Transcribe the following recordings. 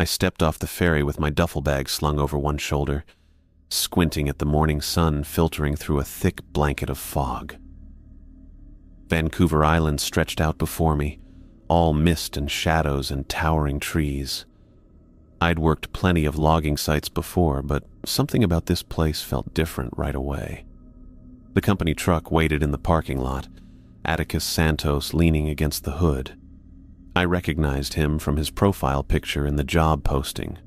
I stepped off the ferry with my duffel bag slung over one shoulder, squinting at the morning sun filtering through a thick blanket of fog. Vancouver Island stretched out before me, all mist and shadows and towering trees. I'd worked plenty of logging sites before, but something about this place felt different right away. The company truck waited in the parking lot, Atticus Santos leaning against the hood. I recognized him from his profile picture in the job posting.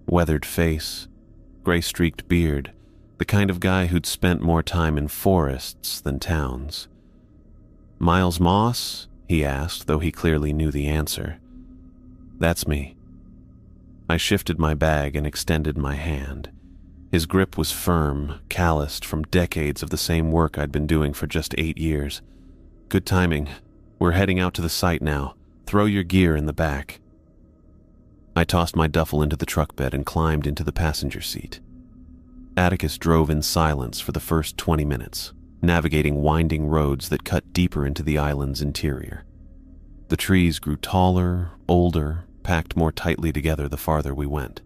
Weathered face, gray-streaked beard, the kind of guy who'd spent more time in forests than towns. "Miles Moss?" he asked, though he clearly knew the answer. "That's me." I shifted my bag and extended my hand. His grip was firm, calloused from decades of the same work I'd been doing for just 8 years. "Good timing. We're heading out to the site now. Throw your gear in the back." I tossed my duffel into the truck bed and climbed into the passenger seat. Atticus drove in silence for the first 20 minutes, navigating winding roads that cut deeper into the island's interior. The trees grew taller, older, packed more tightly together the farther we went.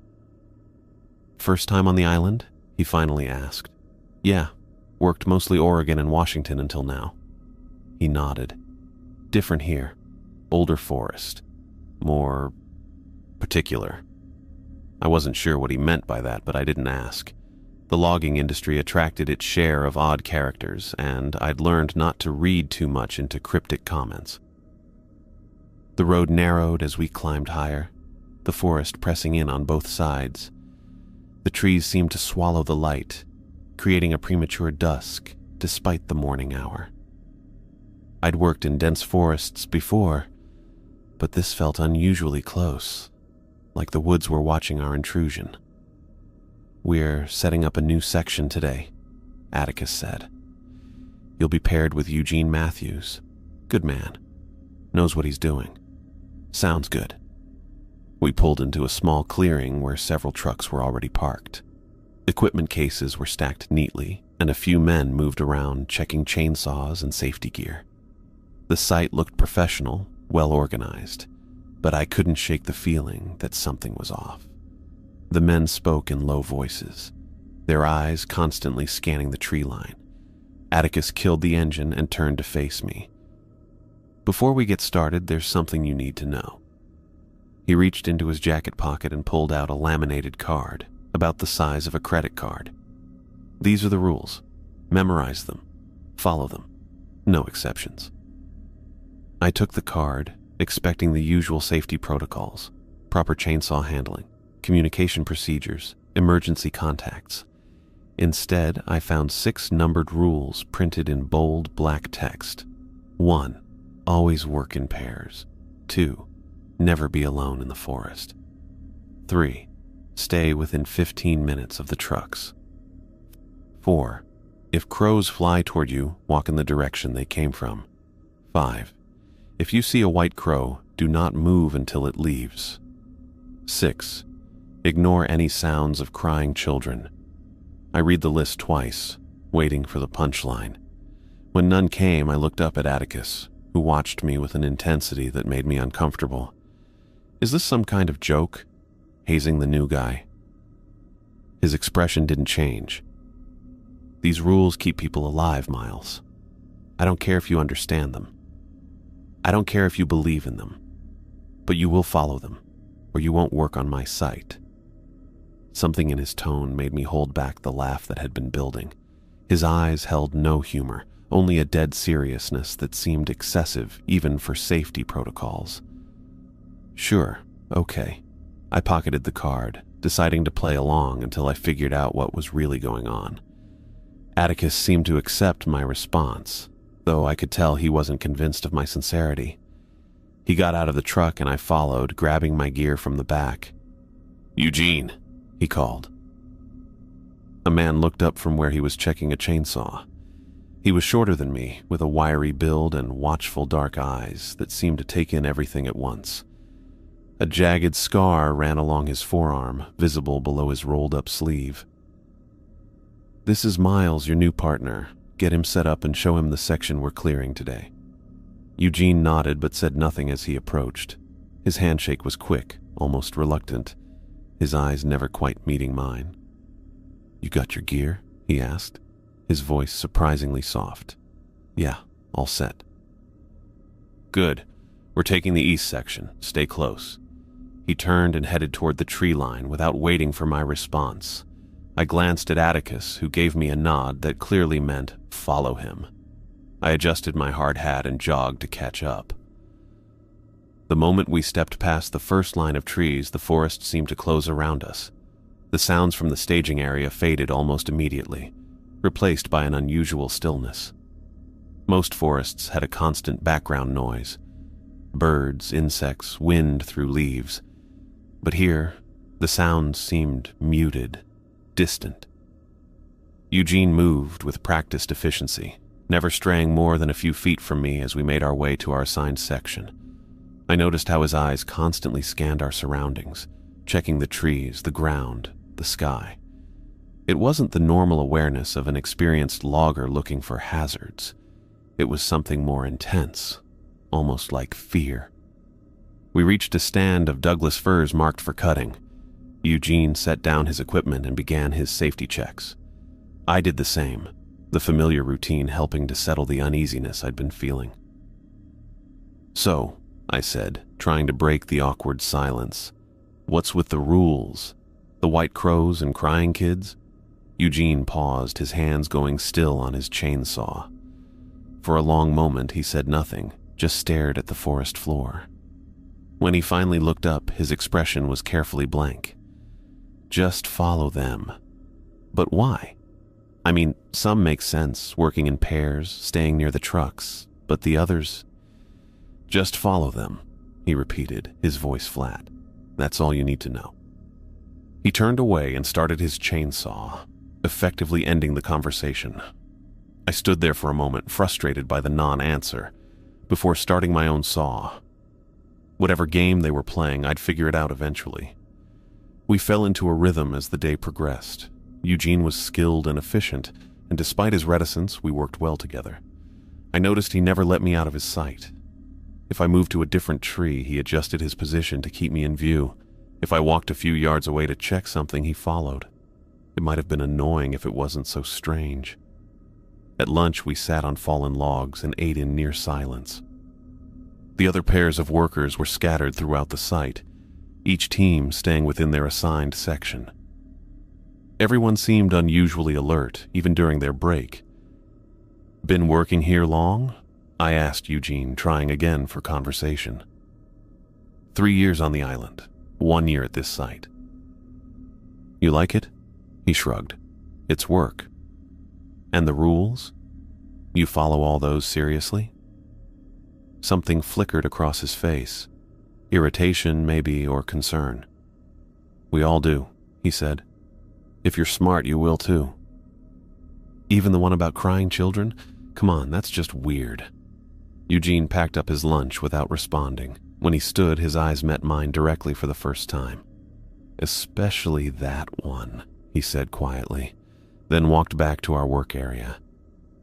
"First time on the island?" he finally asked. "Yeah, worked mostly Oregon and Washington until now." He nodded. "Different here. Older forest. More particular." I wasn't sure what he meant by that, but I didn't ask. The logging industry attracted its share of odd characters, and I'd learned not to read too much into cryptic comments. The road narrowed as we climbed higher, the forest pressing in on both sides. The trees seemed to swallow the light, creating a premature dusk despite the morning hour. I'd worked in dense forests before, but this felt unusually close, like the woods were watching our intrusion. "We're setting up a new section today," Atticus said. "You'll be paired with Eugene Matthews. Good man. Knows what he's doing. Sounds good." We pulled into a small clearing where several trucks were already parked. Equipment cases were stacked neatly, and a few men moved around checking chainsaws and safety gear. The site looked professional, well organized, but I couldn't shake the feeling that something was off. The men spoke in low voices, their eyes constantly scanning the tree line. Atticus killed the engine and turned to face me. "Before we get started, there's something you need to know." He reached into his jacket pocket and pulled out a laminated card, about the size of a credit card. "These are the rules. Memorize them. Follow them. No exceptions." I took the card, expecting the usual safety protocols, proper chainsaw handling, communication procedures, emergency contacts. Instead, I found 6 numbered rules printed in bold black text. 1. Always work in pairs. 2. Never be alone in the forest. 3. Stay within 15 minutes of the trucks. 4. If crows fly toward you, walk in the direction they came from. 5. If you see a white crow, do not move until it leaves. 6. Ignore any sounds of crying children. I read the list twice, waiting for the punchline. When none came, I looked up at Atticus, who watched me with an intensity that made me uncomfortable. Is this some kind of joke? Hazing the new guy? His expression didn't change. "These rules keep people alive, Miles. I don't care if you understand them. I don't care if you believe in them. But you will follow them, or you won't work on my site." Something in his tone made me hold back the laugh that had been building. His eyes held no humor, only a dead seriousness that seemed excessive even for safety protocols. "Sure, okay." I pocketed the card, deciding to play along until I figured out what was really going on. Atticus seemed to accept my response, though I could tell he wasn't convinced of my sincerity. He got out of the truck and I followed, grabbing my gear from the back. "Eugene," he called. A man looked up from where he was checking a chainsaw. He was shorter than me, with a wiry build and watchful dark eyes that seemed to take in everything at once. A jagged scar ran along his forearm, visible below his rolled-up sleeve. "This is Miles, your new partner. Get him set up and show him the section we're clearing today." Eugene nodded but said nothing as he approached. His handshake was quick, almost reluctant, his eyes never quite meeting mine. "You got your gear?" he asked, his voice surprisingly soft. "Yeah, all set." "Good. We're taking the east section. Stay close." He turned and headed toward the tree line without waiting for my response. I glanced at Atticus, who gave me a nod that clearly meant follow him. I adjusted my hard hat and jogged to catch up. The moment we stepped past the first line of trees, the forest seemed to close around us. The sounds from the staging area faded almost immediately, replaced by an unusual stillness. Most forests had a constant background noise: birds, insects, wind through leaves. But here, the sounds seemed muted, distant. Eugene moved with practiced efficiency, never straying more than a few feet from me as we made our way to our assigned section. I noticed how his eyes constantly scanned our surroundings, checking the trees, the ground, the sky. It wasn't the normal awareness of an experienced logger looking for hazards. It was something more intense, almost like fear. We reached a stand of Douglas firs marked for cutting. Eugene set down his equipment and began his safety checks. I did the same, the familiar routine helping to settle the uneasiness I'd been feeling. "So," I said, trying to break the awkward silence, "what's with the rules? The white crows and crying kids?" Eugene paused, his hands going still on his chainsaw. For a long moment he said nothing, just stared at the forest floor. When he finally looked up, his expression was carefully blank. "Just follow them." But why? I mean, some make sense, working in pairs, staying near the trucks, but the others... "Just follow them," he repeated, his voice flat. "That's all you need to know." He turned away and started his chainsaw, effectively ending the conversation. I stood there for a moment, frustrated by the non-answer, before starting my own saw. Whatever game they were playing, I'd figure it out eventually. We fell into a rhythm as the day progressed. Eugene was skilled and efficient, and despite his reticence, we worked well together. I noticed he never let me out of his sight. If I moved to a different tree, he adjusted his position to keep me in view. If I walked a few yards away to check something, he followed. It might have been annoying if it wasn't so strange. At lunch, we sat on fallen logs and ate in near silence. The other pairs of workers were scattered throughout the site, each team staying within their assigned section. Everyone seemed unusually alert, even during their break. "Been working here long?" I asked Eugene, trying again for conversation. 3 years on the island, 1 year at this site." "You like it?" He shrugged. "It's work." "And the rules? You follow all those seriously?" Something flickered across his face. Irritation, maybe, or concern. "We all do," he said. "If you're smart, you will too." "Even the one about crying children? Come on, that's just weird." Eugene packed up his lunch without responding. When he stood, his eyes met mine directly for the first time. "Especially that one," he said quietly, then walked back to our work area.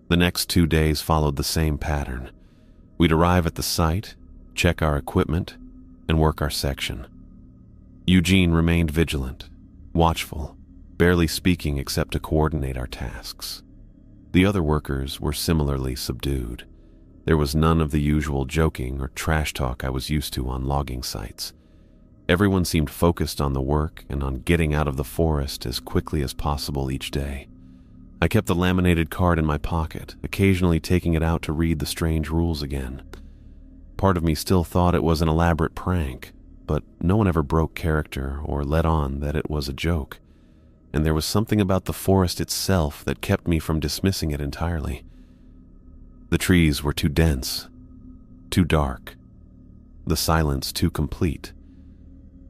The next 2 days followed the same pattern. We'd arrive at the site, check our equipment, and work our section. Eugene remained vigilant, watchful, barely speaking except to coordinate our tasks. The other workers were similarly subdued. There was none of the usual joking or trash talk I was used to on logging sites. Everyone seemed focused on the work and on getting out of the forest as quickly as possible each day. I kept the laminated card in my pocket, occasionally taking it out to read the strange rules again. Part of me still thought it was an elaborate prank, but no one ever broke character or let on that it was a joke. And there was something about the forest itself that kept me from dismissing it entirely. The trees were too dense, too dark, the silence too complete.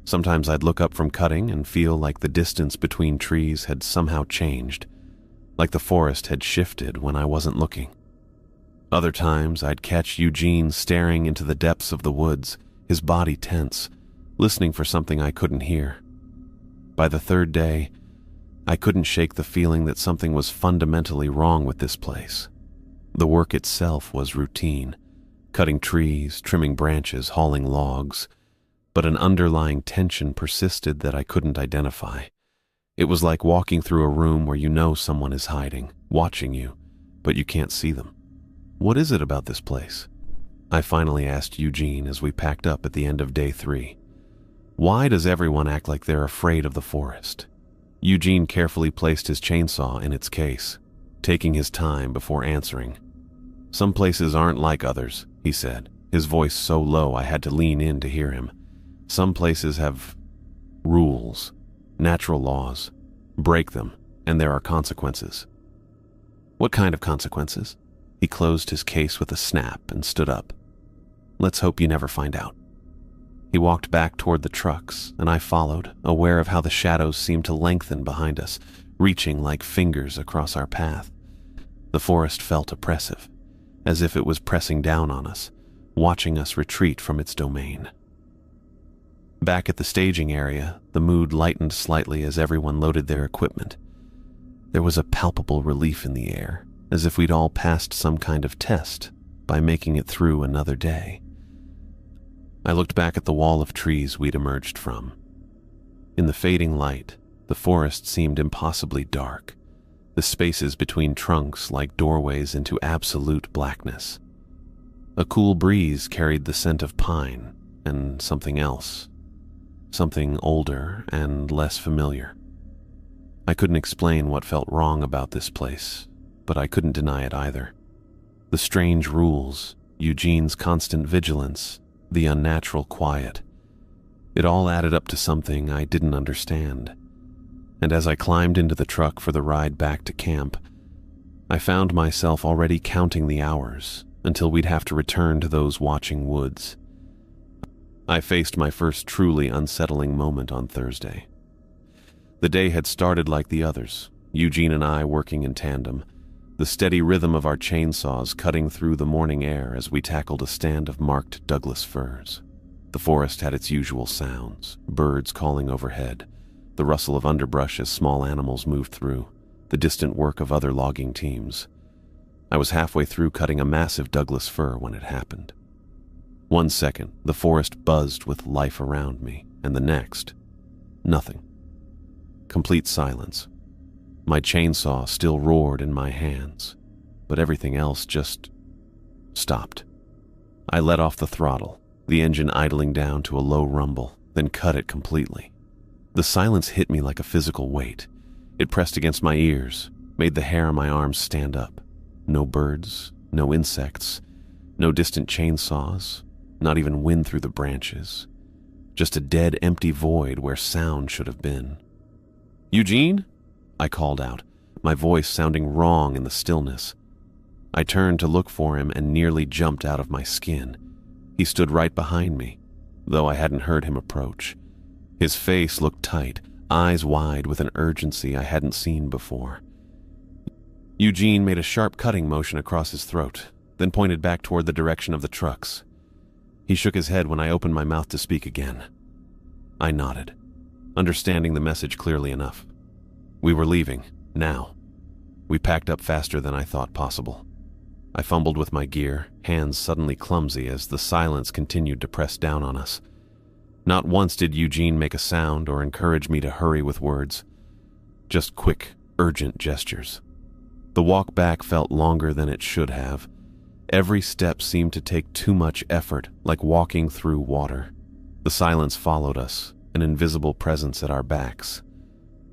Sometimes I'd look up from cutting and feel like the distance between trees had somehow changed, like the forest had shifted when I wasn't looking. Other times I'd catch Eugene staring into the depths of the woods, his body tense, listening for something I couldn't hear. By the 3rd day, I couldn't shake the feeling that something was fundamentally wrong with this place. The work itself was routine, cutting trees, trimming branches, hauling logs, but an underlying tension persisted that I couldn't identify. It was like walking through a room where you know someone is hiding, watching you, but you can't see them. "What is it about this place?" I finally asked Eugene as we packed up at the end of day 3. "Why does everyone act like they're afraid of the forest?" Eugene carefully placed his chainsaw in its case, taking his time before answering. "Some places aren't like others," he said, his voice so low I had to lean in to hear him. "Some places have rules, natural laws. Break them, and there are consequences." "What kind of consequences?" He closed his case with a snap and stood up. "Let's hope you never find out." He walked back toward the trucks, and I followed, aware of how the shadows seemed to lengthen behind us, reaching like fingers across our path. The forest felt oppressive, as if it was pressing down on us, watching us retreat from its domain. Back at the staging area, the mood lightened slightly as everyone loaded their equipment. There was a palpable relief in the air, as if we'd all passed some kind of test by making it through another day. I looked back at the wall of trees we'd emerged from. In the fading light, the forest seemed impossibly dark, the spaces between trunks like doorways into absolute blackness. A cool breeze carried the scent of pine and something else, something older and less familiar. I couldn't explain what felt wrong about this place, but I couldn't deny it either. The strange rules, Eugene's constant vigilance, the unnatural quiet. It all added up to something I didn't understand. And as I climbed into the truck for the ride back to camp, I found myself already counting the hours until we'd have to return to those watching woods. I faced my first truly unsettling moment on Thursday. The day had started like the others, Eugene and I working in tandem, the steady rhythm of our chainsaws cutting through the morning air as we tackled a stand of marked Douglas firs. The forest had its usual sounds, birds calling overhead, the rustle of underbrush as small animals moved through, the distant work of other logging teams. I was halfway through cutting a massive Douglas fir when it happened. 1 second, the forest buzzed with life around me, and the next, nothing. Complete silence. My chainsaw still roared in my hands, but everything else just stopped. I let off the throttle, the engine idling down to a low rumble, then cut it completely. The silence hit me like a physical weight. It pressed against my ears, made the hair on my arms stand up. No birds, no insects, no distant chainsaws, not even wind through the branches. Just a dead, empty void where sound should have been. "Eugene?" I called out, my voice sounding wrong in the stillness. I turned to look for him and nearly jumped out of my skin. He stood right behind me, though I hadn't heard him approach. His face looked tight, eyes wide with an urgency I hadn't seen before. Eugene made a sharp cutting motion across his throat, then pointed back toward the direction of the trucks. He shook his head when I opened my mouth to speak again. I nodded, understanding the message clearly enough. We were leaving, now. We packed up faster than I thought possible. I fumbled with my gear, hands suddenly clumsy as the silence continued to press down on us. Not once did Eugene make a sound or encourage me to hurry with words. Just quick, urgent gestures. The walk back felt longer than it should have. Every step seemed to take too much effort, like walking through water. The silence followed us, an invisible presence at our backs.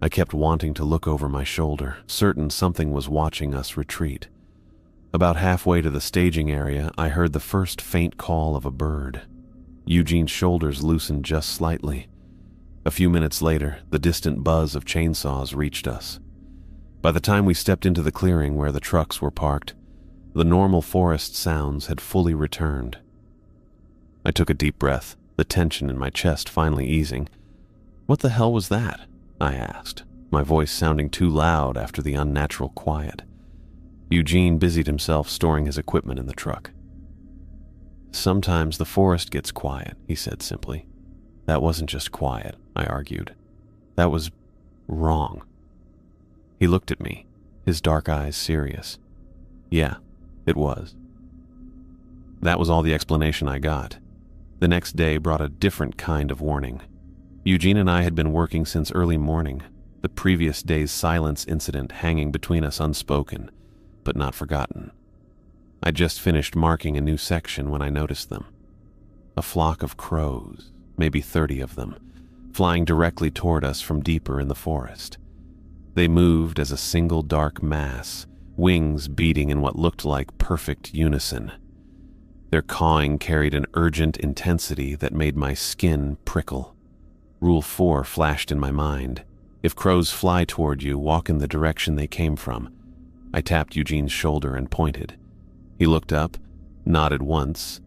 I kept wanting to look over my shoulder, certain something was watching us retreat. About halfway to the staging area, I heard the first faint call of a bird. Eugene's shoulders loosened just slightly. A few minutes later, the distant buzz of chainsaws reached us. By the time we stepped into the clearing where the trucks were parked, the normal forest sounds had fully returned. I took a deep breath, the tension in my chest finally easing. "What the hell was that?" I asked, my voice sounding too loud after the unnatural quiet. Eugene busied himself storing his equipment in the truck. "Sometimes the forest gets quiet," he said simply. "That wasn't just quiet," I argued. "That was wrong." He looked at me, his dark eyes serious. "Yeah, it was." That was all the explanation I got. The next day brought a different kind of warning. Eugene and I had been working since early morning, the previous day's silence incident hanging between us unspoken, but not forgotten. I'd just finished marking a new section when I noticed them. A flock of crows, maybe 30 of them, flying directly toward us from deeper in the forest. They moved as a single dark mass, wings beating in what looked like perfect unison. Their cawing carried an urgent intensity that made my skin prickle. Rule 4 flashed in my mind. If crows fly toward you, walk in the direction they came from. I tapped Eugene's shoulder and pointed. He looked up, nodded once,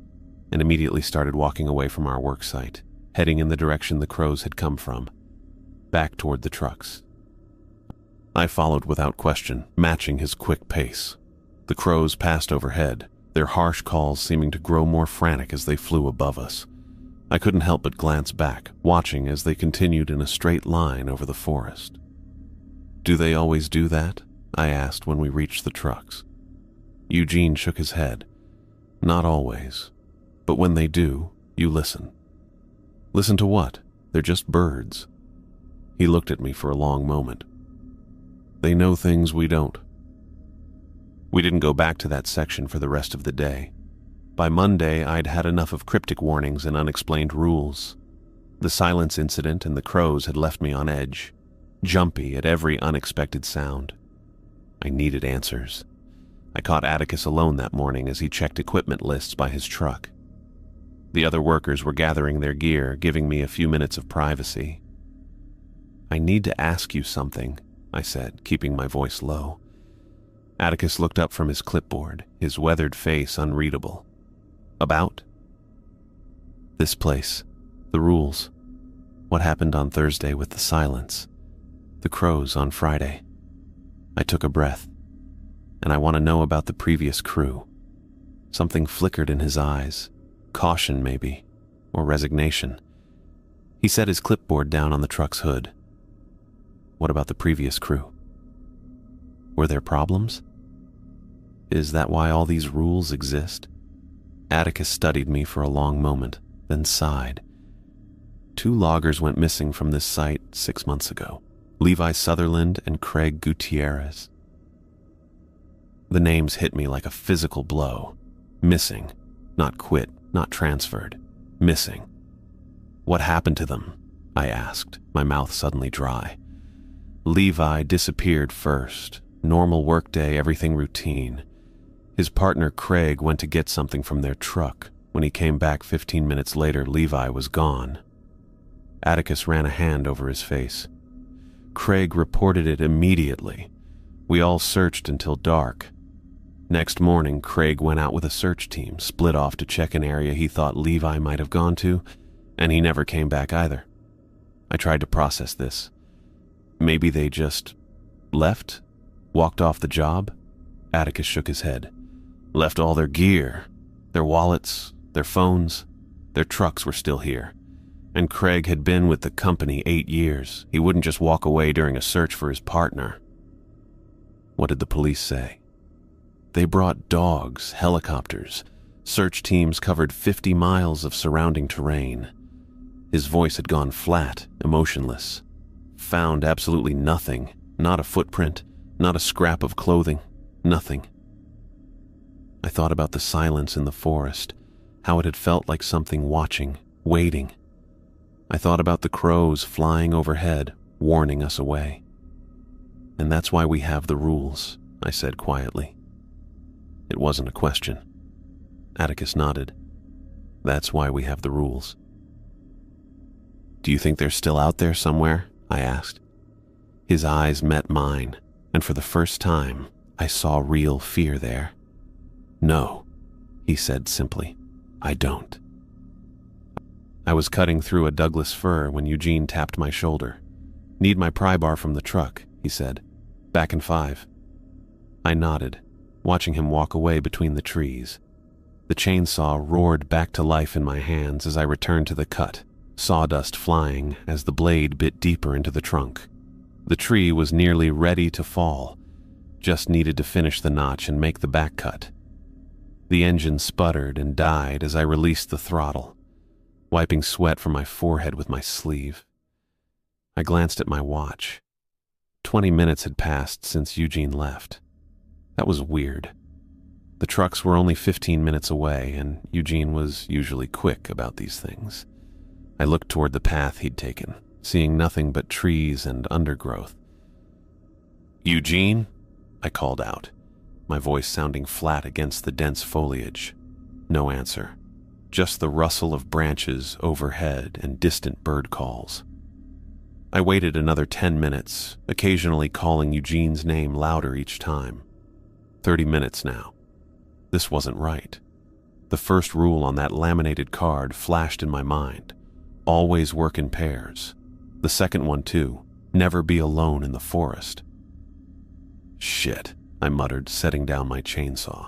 and immediately started walking away from our work site, heading in the direction the crows had come from, back toward the trucks. I followed without question, matching his quick pace. The crows passed overhead, their harsh calls seeming to grow more frantic as they flew above us. I couldn't help but glance back, watching as they continued in a straight line over the forest. "Do they always do that?" I asked when we reached the trucks. Eugene shook his head. "Not always. But when they do, you listen." "Listen to what? They're just birds." He looked at me for a long moment. "They know things we don't." We didn't go back to that section for the rest of the day. By Monday, I'd had enough of cryptic warnings and unexplained rules. The silence incident and the crows had left me on edge, jumpy at every unexpected sound. I needed answers. I caught Atticus alone that morning as he checked equipment lists by his truck. The other workers were gathering their gear, giving me a few minutes of privacy. "I need to ask you something," I said, keeping my voice low. Atticus looked up from his clipboard, his weathered face unreadable. "About?" "This place. The rules. What happened on Thursday with the silence. The crows on Friday." I took a breath. "And I want to know about the previous crew." Something flickered in his eyes. Caution, maybe, or resignation. He set his clipboard down on the truck's hood. "What about the previous crew? Were there problems? Is that why all these rules exist?" Atticus studied me for a long moment, then sighed. "2 loggers went missing from this site 6 months ago. Levi Sutherland and Craig Gutierrez." The names hit me like a physical blow. Missing. Not quit, not transferred. Missing. "What happened to them?" I asked, my mouth suddenly dry. "Levi disappeared first. Normal workday, everything routine. His partner Craig went to get something from their truck. When he came back 15 minutes later, Levi was gone." Atticus ran a hand over his face. "Craig reported it immediately. We all searched until dark. Next morning, Craig went out with a search team, split off to check an area he thought Levi might have gone to, and he never came back either. I tried to process this. Maybe they just left? Walked off the job?" Atticus shook his head. "Left all their gear, their wallets, their phones. Their trucks were still here. And Craig had been with the company 8 years. He wouldn't just walk away during a search for his partner." "What did the police say?" "They brought dogs, helicopters. Search teams covered 50 miles of surrounding terrain." His voice had gone flat, emotionless. "Found absolutely nothing. Not a footprint, not a scrap of clothing. Nothing." I thought about the silence in the forest, how it had felt like something watching, waiting. I thought about the crows flying overhead, warning us away. "And that's why we have the rules," I said quietly. It wasn't a question. Atticus nodded. "That's why we have the rules." "Do you think they're still out there somewhere?" I asked. His eyes met mine, and for the first time, I saw real fear there. "No," he said simply. "I don't." I was cutting through a Douglas fir when Eugene tapped my shoulder. "Need my pry bar from the truck," he said. "Back in 5. I nodded, watching him walk away between the trees. The chainsaw roared back to life in my hands as I returned to the cut, sawdust flying as the blade bit deeper into the trunk. The tree was nearly ready to fall, just needed to finish the notch and make the back cut. The engine sputtered and died as I released the throttle. wiping sweat from my forehead with my sleeve. I glanced at my watch. 20 minutes had passed since Eugene left. That was weird. The trucks were only 15 minutes away, and Eugene was usually quick about these things. I looked toward the path he'd taken, seeing nothing but trees and undergrowth. "Eugene?" I called out, my voice sounding flat against the dense foliage. No answer, just the rustle of branches overhead and distant bird calls. I waited another 10 minutes, occasionally calling Eugene's name louder each time. 30 minutes now. This wasn't right. The first rule on that laminated card flashed in my mind. Always work in pairs. The second one too. Never be alone in the forest. "Shit," I muttered, setting down my chainsaw.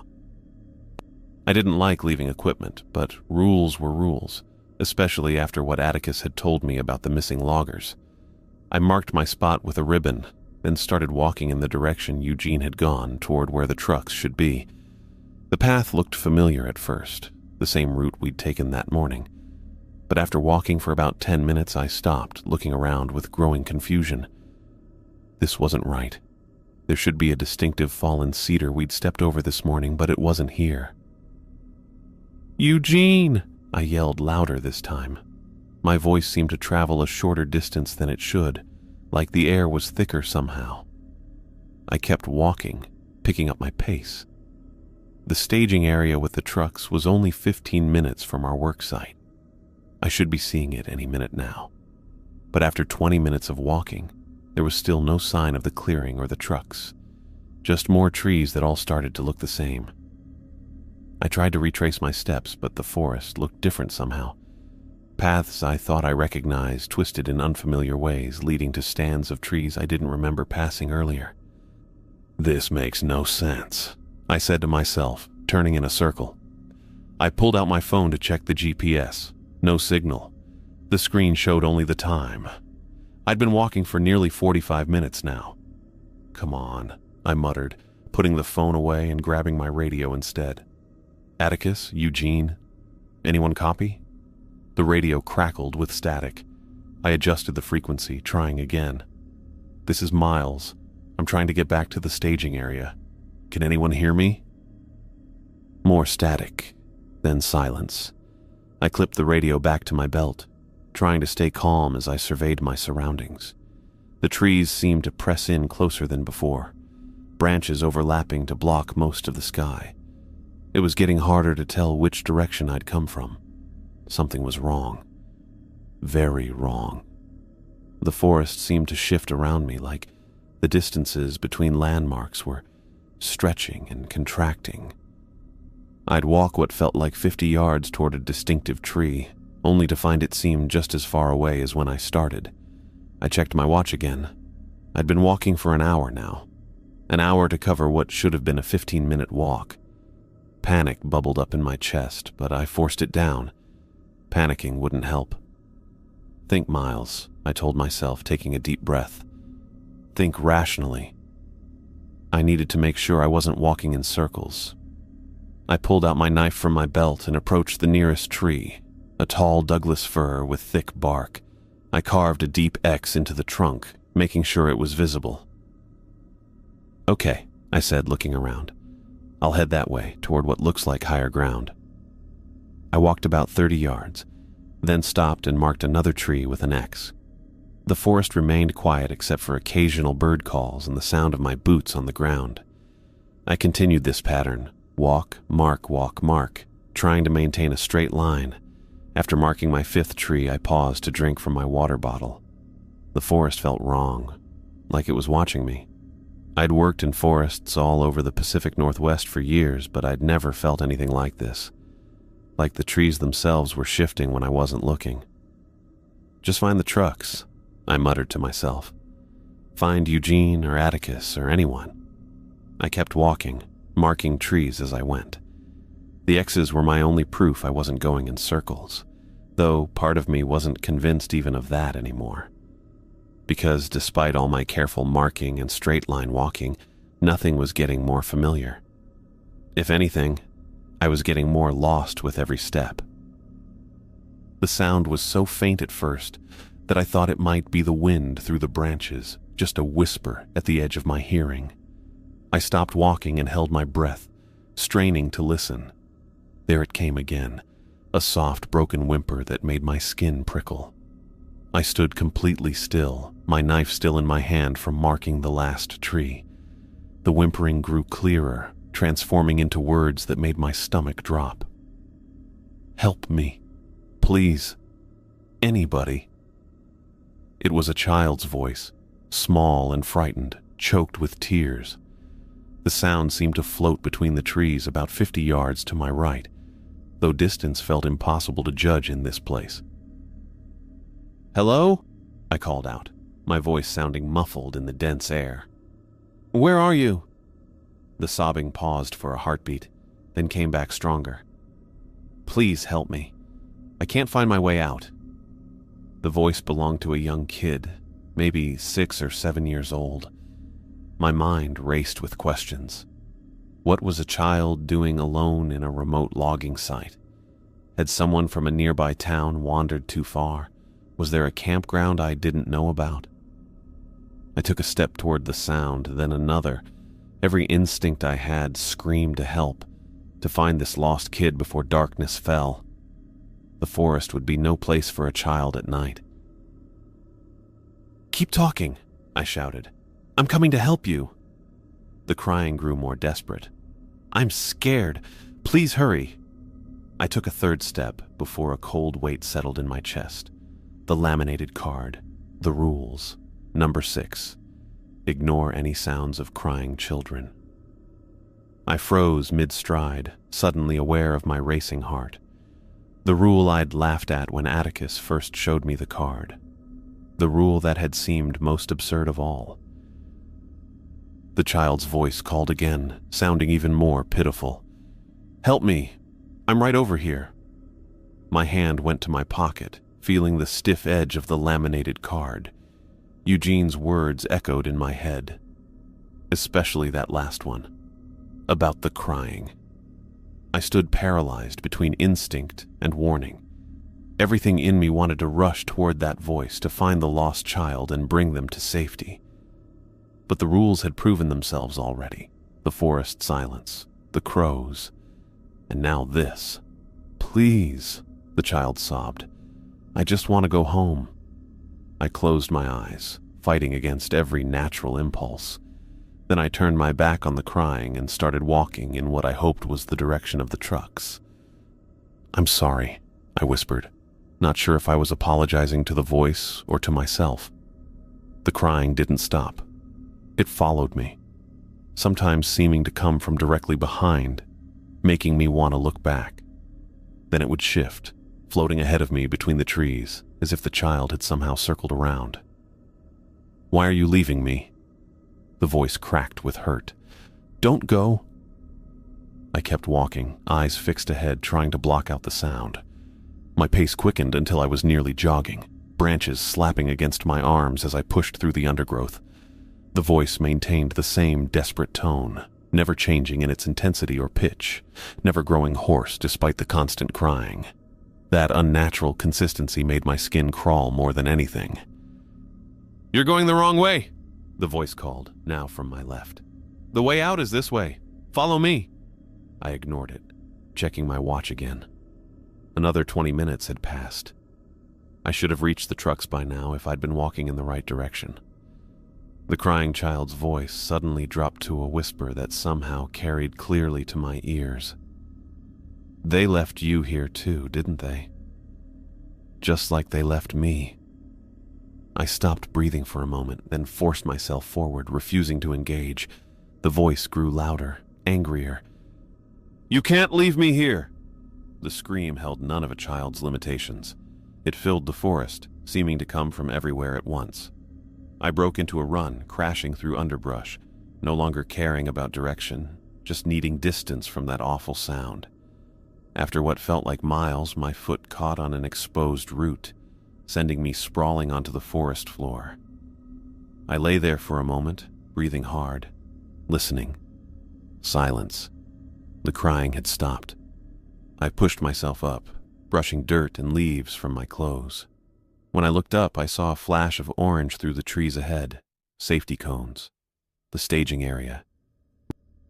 I didn't like leaving equipment, but rules were rules, especially after what Atticus had told me about the missing loggers. I marked my spot with a ribbon, then started walking in the direction Eugene had gone toward where the trucks should be. The path looked familiar at first, the same route we'd taken that morning. But after walking for about 10 minutes, I stopped, looking around with growing confusion. This wasn't right. There should be a distinctive fallen cedar we'd stepped over this morning, but it wasn't here. "Eugene!" I yelled louder this time. My voice seemed to travel a shorter distance than it should, like the air was thicker somehow. I kept walking, picking up my pace. The staging area with the trucks was only 15 minutes from our work site. I should be seeing it any minute now. But after 20 minutes of walking, there was still no sign of the clearing or the trucks. Just more trees that all started to look the same. I tried to retrace my steps, but the forest looked different somehow. Paths I thought I recognized twisted in unfamiliar ways, leading to stands of trees I didn't remember passing earlier. "This makes no sense," I said to myself, turning in a circle. I pulled out my phone to check the GPS. No signal. The screen showed only the time. I'd been walking for nearly 45 minutes now. "Come on," I muttered, putting the phone away and grabbing my radio instead. "Atticus? Eugene? Anyone copy?" The radio crackled with static. I adjusted the frequency, trying again. "This is Miles. I'm trying to get back to the staging area. Can anyone hear me?" More static, then silence. I clipped the radio back to my belt, trying to stay calm as I surveyed my surroundings. The trees seemed to press in closer than before, branches overlapping to block most of the sky. It was getting harder to tell which direction I'd come from. Something was wrong. Very wrong. The forest seemed to shift around me, like the distances between landmarks were stretching and contracting. I'd walk what felt like 50 yards toward a distinctive tree, only to find it seemed just as far away as when I started. I checked my watch again. I'd been walking for an hour now. An hour to cover what should have been a 15-minute walk. Panic bubbled up in my chest, but I forced it down. Panicking wouldn't help. "Think, Miles," I told myself, taking a deep breath. "Think rationally." I needed to make sure I wasn't walking in circles. I pulled out my knife from my belt and approached the nearest tree, a tall Douglas fir with thick bark. I carved a deep X into the trunk, making sure it was visible. "Okay," I said, looking around. "I'll head that way, toward what looks like higher ground." I walked about 30 yards, then stopped and marked another tree with an X. The forest remained quiet except for occasional bird calls and the sound of my boots on the ground. I continued this pattern, walk, mark, trying to maintain a straight line. After marking my 5th tree, I paused to drink from my water bottle. The forest felt wrong, like it was watching me. I'd worked in forests all over the Pacific Northwest for years, but I'd never felt anything like this. Like the trees themselves were shifting when I wasn't looking. "Just find the trucks," I muttered to myself. "Find Eugene or Atticus or anyone." I kept walking, marking trees as I went. The X's were my only proof I wasn't going in circles, though part of me wasn't convinced even of that anymore. Because despite all my careful marking and straight-line walking, nothing was getting more familiar. If anything, I was getting more lost with every step. The sound was so faint at first that I thought it might be the wind through the branches, just a whisper at the edge of my hearing. I stopped walking and held my breath, straining to listen. There it came again, a soft, broken whimper that made my skin prickle. I stood completely still, my knife still in my hand from marking the last tree. The whimpering grew clearer, transforming into words that made my stomach drop. "Help me. Please. Anybody." It was a child's voice, small and frightened, choked with tears. The sound seemed to float between the trees about 50 yards to my right, though distance felt impossible to judge in this place. "Hello?" I called out, my voice sounding muffled in the dense air. "Where are you?" The sobbing paused for a heartbeat, then came back stronger. "Please help me. I can't find my way out." The voice belonged to a young kid, maybe 6 or 7 years old. My mind raced with questions. What was a child doing alone in a remote logging site? Had someone from a nearby town wandered too far? Was there a campground I didn't know about? I took a step toward the sound, then another. Every instinct I had screamed to help, to find this lost kid before darkness fell. The forest would be no place for a child at night. "Keep talking," I shouted. "I'm coming to help you." The crying grew more desperate. "I'm scared. Please hurry." I took a third step before a cold weight settled in my chest. The laminated card, the rules, number 6. Ignore any sounds of crying children. I froze mid-stride, suddenly aware of my racing heart. The rule I'd laughed at when Atticus first showed me the card. The rule that had seemed most absurd of all. The child's voice called again, sounding even more pitiful. "Help me. I'm right over here." My hand went to my pocket, feeling the stiff edge of the laminated card. Eugene's words echoed in my head, especially that last one, about the crying. I stood paralyzed between instinct and warning. Everything in me wanted to rush toward that voice to find the lost child and bring them to safety. But the rules had proven themselves already. The forest silence, the crows, and now this. "Please," the child sobbed. "I just want to go home." I closed my eyes, fighting against every natural impulse. Then I turned my back on the crying and started walking in what I hoped was the direction of the trucks. "I'm sorry," I whispered, not sure if I was apologizing to the voice or to myself. The crying didn't stop. It followed me, sometimes seeming to come from directly behind, making me want to look back. Then it would shift, floating ahead of me between the trees, as if the child had somehow circled around. "Why are you leaving me?" The voice cracked with hurt. "Don't go." I kept walking, eyes fixed ahead, trying to block out the sound. My pace quickened until I was nearly jogging, branches slapping against my arms as I pushed through the undergrowth. The voice maintained the same desperate tone, never changing in its intensity or pitch, never growing hoarse despite the constant crying. That unnatural consistency made my skin crawl more than anything. "You're going the wrong way," the voice called, now from my left. "The way out is this way. Follow me." I ignored it, checking my watch again. Another 20 minutes had passed. I should have reached the trucks by now if I'd been walking in the right direction. The crying child's voice suddenly dropped to a whisper that somehow carried clearly to my ears. "They left you here too, didn't they? Just like they left me." I stopped breathing for a moment, then forced myself forward, refusing to engage. The voice grew louder, angrier. "You can't leave me here!" The scream held none of a child's limitations. It filled the forest, seeming to come from everywhere at once. I broke into a run, crashing through underbrush, no longer caring about direction, just needing distance from that awful sound. After what felt like miles, my foot caught on an exposed root, sending me sprawling onto the forest floor. I lay there for a moment, breathing hard, listening. Silence. The crying had stopped. I pushed myself up, brushing dirt and leaves from my clothes. When I looked up, I saw a flash of orange through the trees ahead, safety cones, the staging area.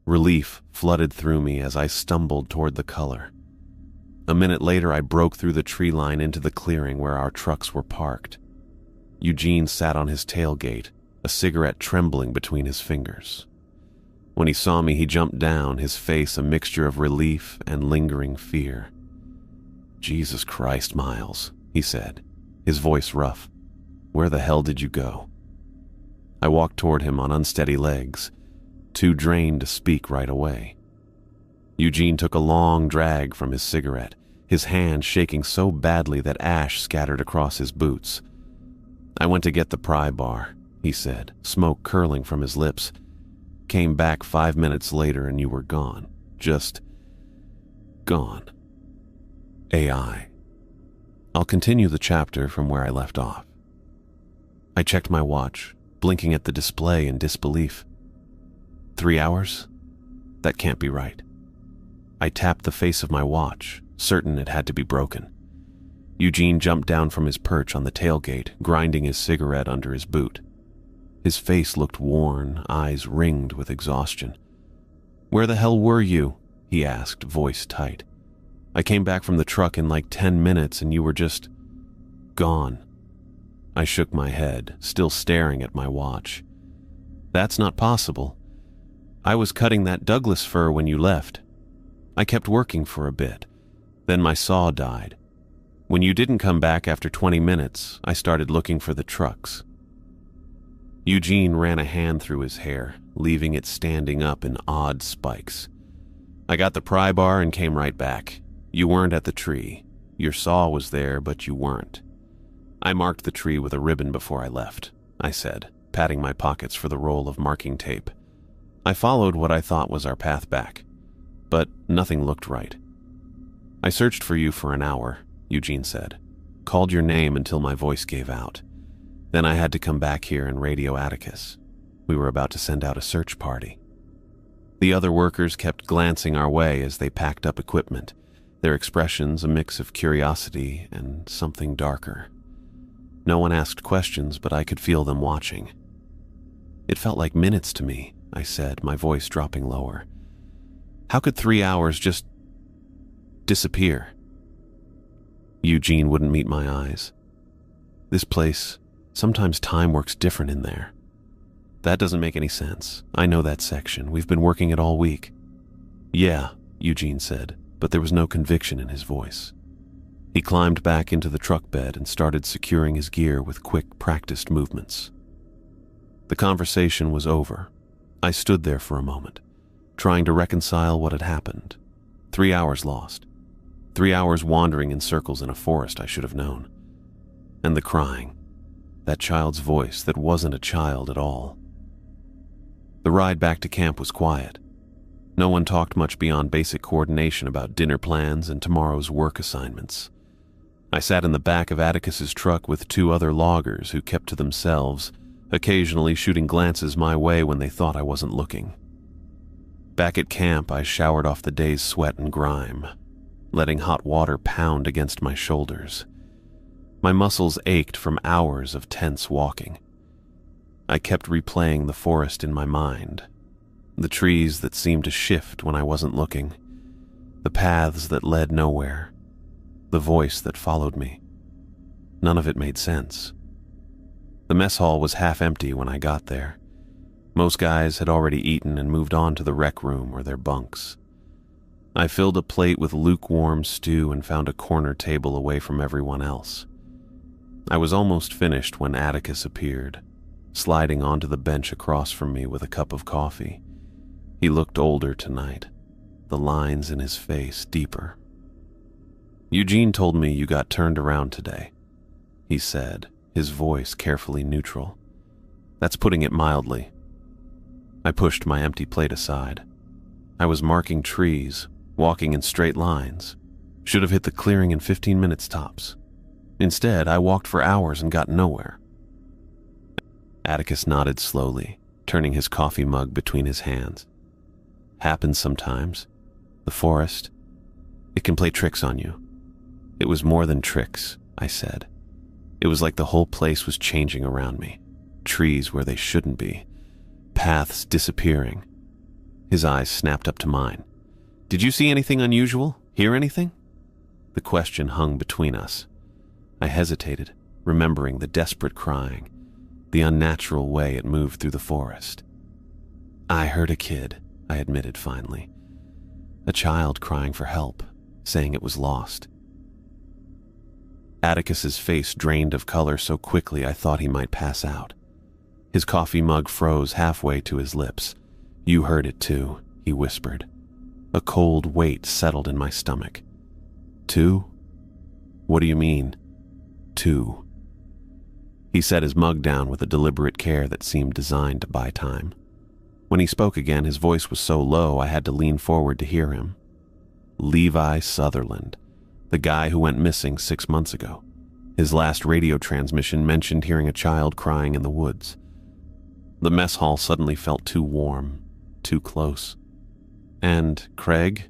Relief flooded through me as I stumbled toward the color. A minute later, I broke through the tree line into the clearing where our trucks were parked. Eugene sat on his tailgate, a cigarette trembling between his fingers. When he saw me, he jumped down, his face a mixture of relief and lingering fear. "Jesus Christ, Miles," he said, his voice rough. "Where the hell did you go?" I walked toward him on unsteady legs, too drained to speak right away. Eugene took a long drag from his cigarette, his hand shaking so badly that ash scattered across his boots. "I went to get the pry bar," he said, smoke curling from his lips. "Came back 5 minutes later and you were gone. Just gone." AI. I'll continue the chapter from where I left off. I checked my watch, blinking at the display in disbelief. 3 hours? That can't be right. I tapped the face of my watch, certain it had to be broken. Eugene jumped down from his perch on the tailgate, grinding his cigarette under his boot. His face looked worn, eyes ringed with exhaustion. "Where the hell were you?" he asked, voice tight. "I came back from the truck in like 10 minutes and you were just gone." I shook my head, still staring at my watch. "That's not possible. I was cutting that Douglas fir when you left. I kept working for a bit. Then my saw died. When you didn't come back after 20 minutes, I started looking for the trucks." Eugene ran a hand through his hair, leaving it standing up in odd spikes. "I got the pry bar and came right back. You weren't at the tree. Your saw was there, but you weren't. I marked the tree with a ribbon before I left," I said, patting my pockets for the roll of marking tape. "I followed what I thought was our path back, but nothing looked right. I searched for you for an hour," Eugene said. "Called your name until my voice gave out. Then I had to come back here and radio Atticus. We were about to send out a search party." The other workers kept glancing our way as they packed up equipment, their expressions a mix of curiosity and something darker. No one asked questions, but I could feel them watching. "It felt like minutes to me," I said, my voice dropping lower. "How could 3 hours just disappear?" Eugene wouldn't meet my eyes. "This place, sometimes time works different in there." "That doesn't make any sense. I know that section. We've been working it all week." "Yeah," Eugene said, but there was no conviction in his voice. He climbed back into the truck bed and started securing his gear with quick, practiced movements. The conversation was over. I stood there for a moment, trying to reconcile what had happened. 3 hours lost. 3 hours wandering in circles in a forest I should have known. And the crying. That child's voice that wasn't a child at all. The ride back to camp was quiet. No one talked much beyond basic coordination about dinner plans and tomorrow's work assignments. I sat in the back of Atticus's truck with 2 other loggers who kept to themselves, occasionally shooting glances my way when they thought I wasn't looking. Back at camp, I showered off the day's sweat and grime, letting hot water pound against my shoulders. My muscles ached from hours of tense walking. I kept replaying the forest in my mind, the trees that seemed to shift when I wasn't looking, the paths that led nowhere, the voice that followed me. None of it made sense. The mess hall was half empty when I got there. Most guys had already eaten and moved on to the rec room or their bunks. I filled a plate with lukewarm stew and found a corner table away from everyone else. I was almost finished when Atticus appeared, sliding onto the bench across from me with a cup of coffee. He looked older tonight, the lines in his face deeper. "Eugene told me you got turned around today," he said, his voice carefully neutral. "That's putting it mildly." I pushed my empty plate aside. I was marking trees, walking in straight lines. Should have hit the clearing in 15 minutes tops. Instead, I walked for hours and got nowhere. Atticus nodded slowly, turning his coffee mug between his hands. "Happens sometimes. The forest, it can play tricks on you. It was more than tricks, I said. It was like the whole place was changing around me. Trees where they shouldn't be. Paths disappearing. His eyes snapped up to mine. Did you see anything unusual? Hear anything? The question hung between us. I hesitated, remembering the desperate crying, the unnatural way it moved through the forest. I heard a kid, I admitted finally. A child crying for help, saying it was lost. Atticus's face drained of color so quickly I thought he might pass out. His coffee mug froze halfway to his lips. You heard it too, he whispered. A cold weight settled in my stomach. 2? What do you mean, 2? He set his mug down with a deliberate care that seemed designed to buy time. When he spoke again, his voice was so low I had to lean forward to hear him. Levi Sutherland, the guy who went missing 6 months ago. His last radio transmission mentioned hearing a child crying in the woods. The mess hall suddenly felt too warm, too close. And Craig?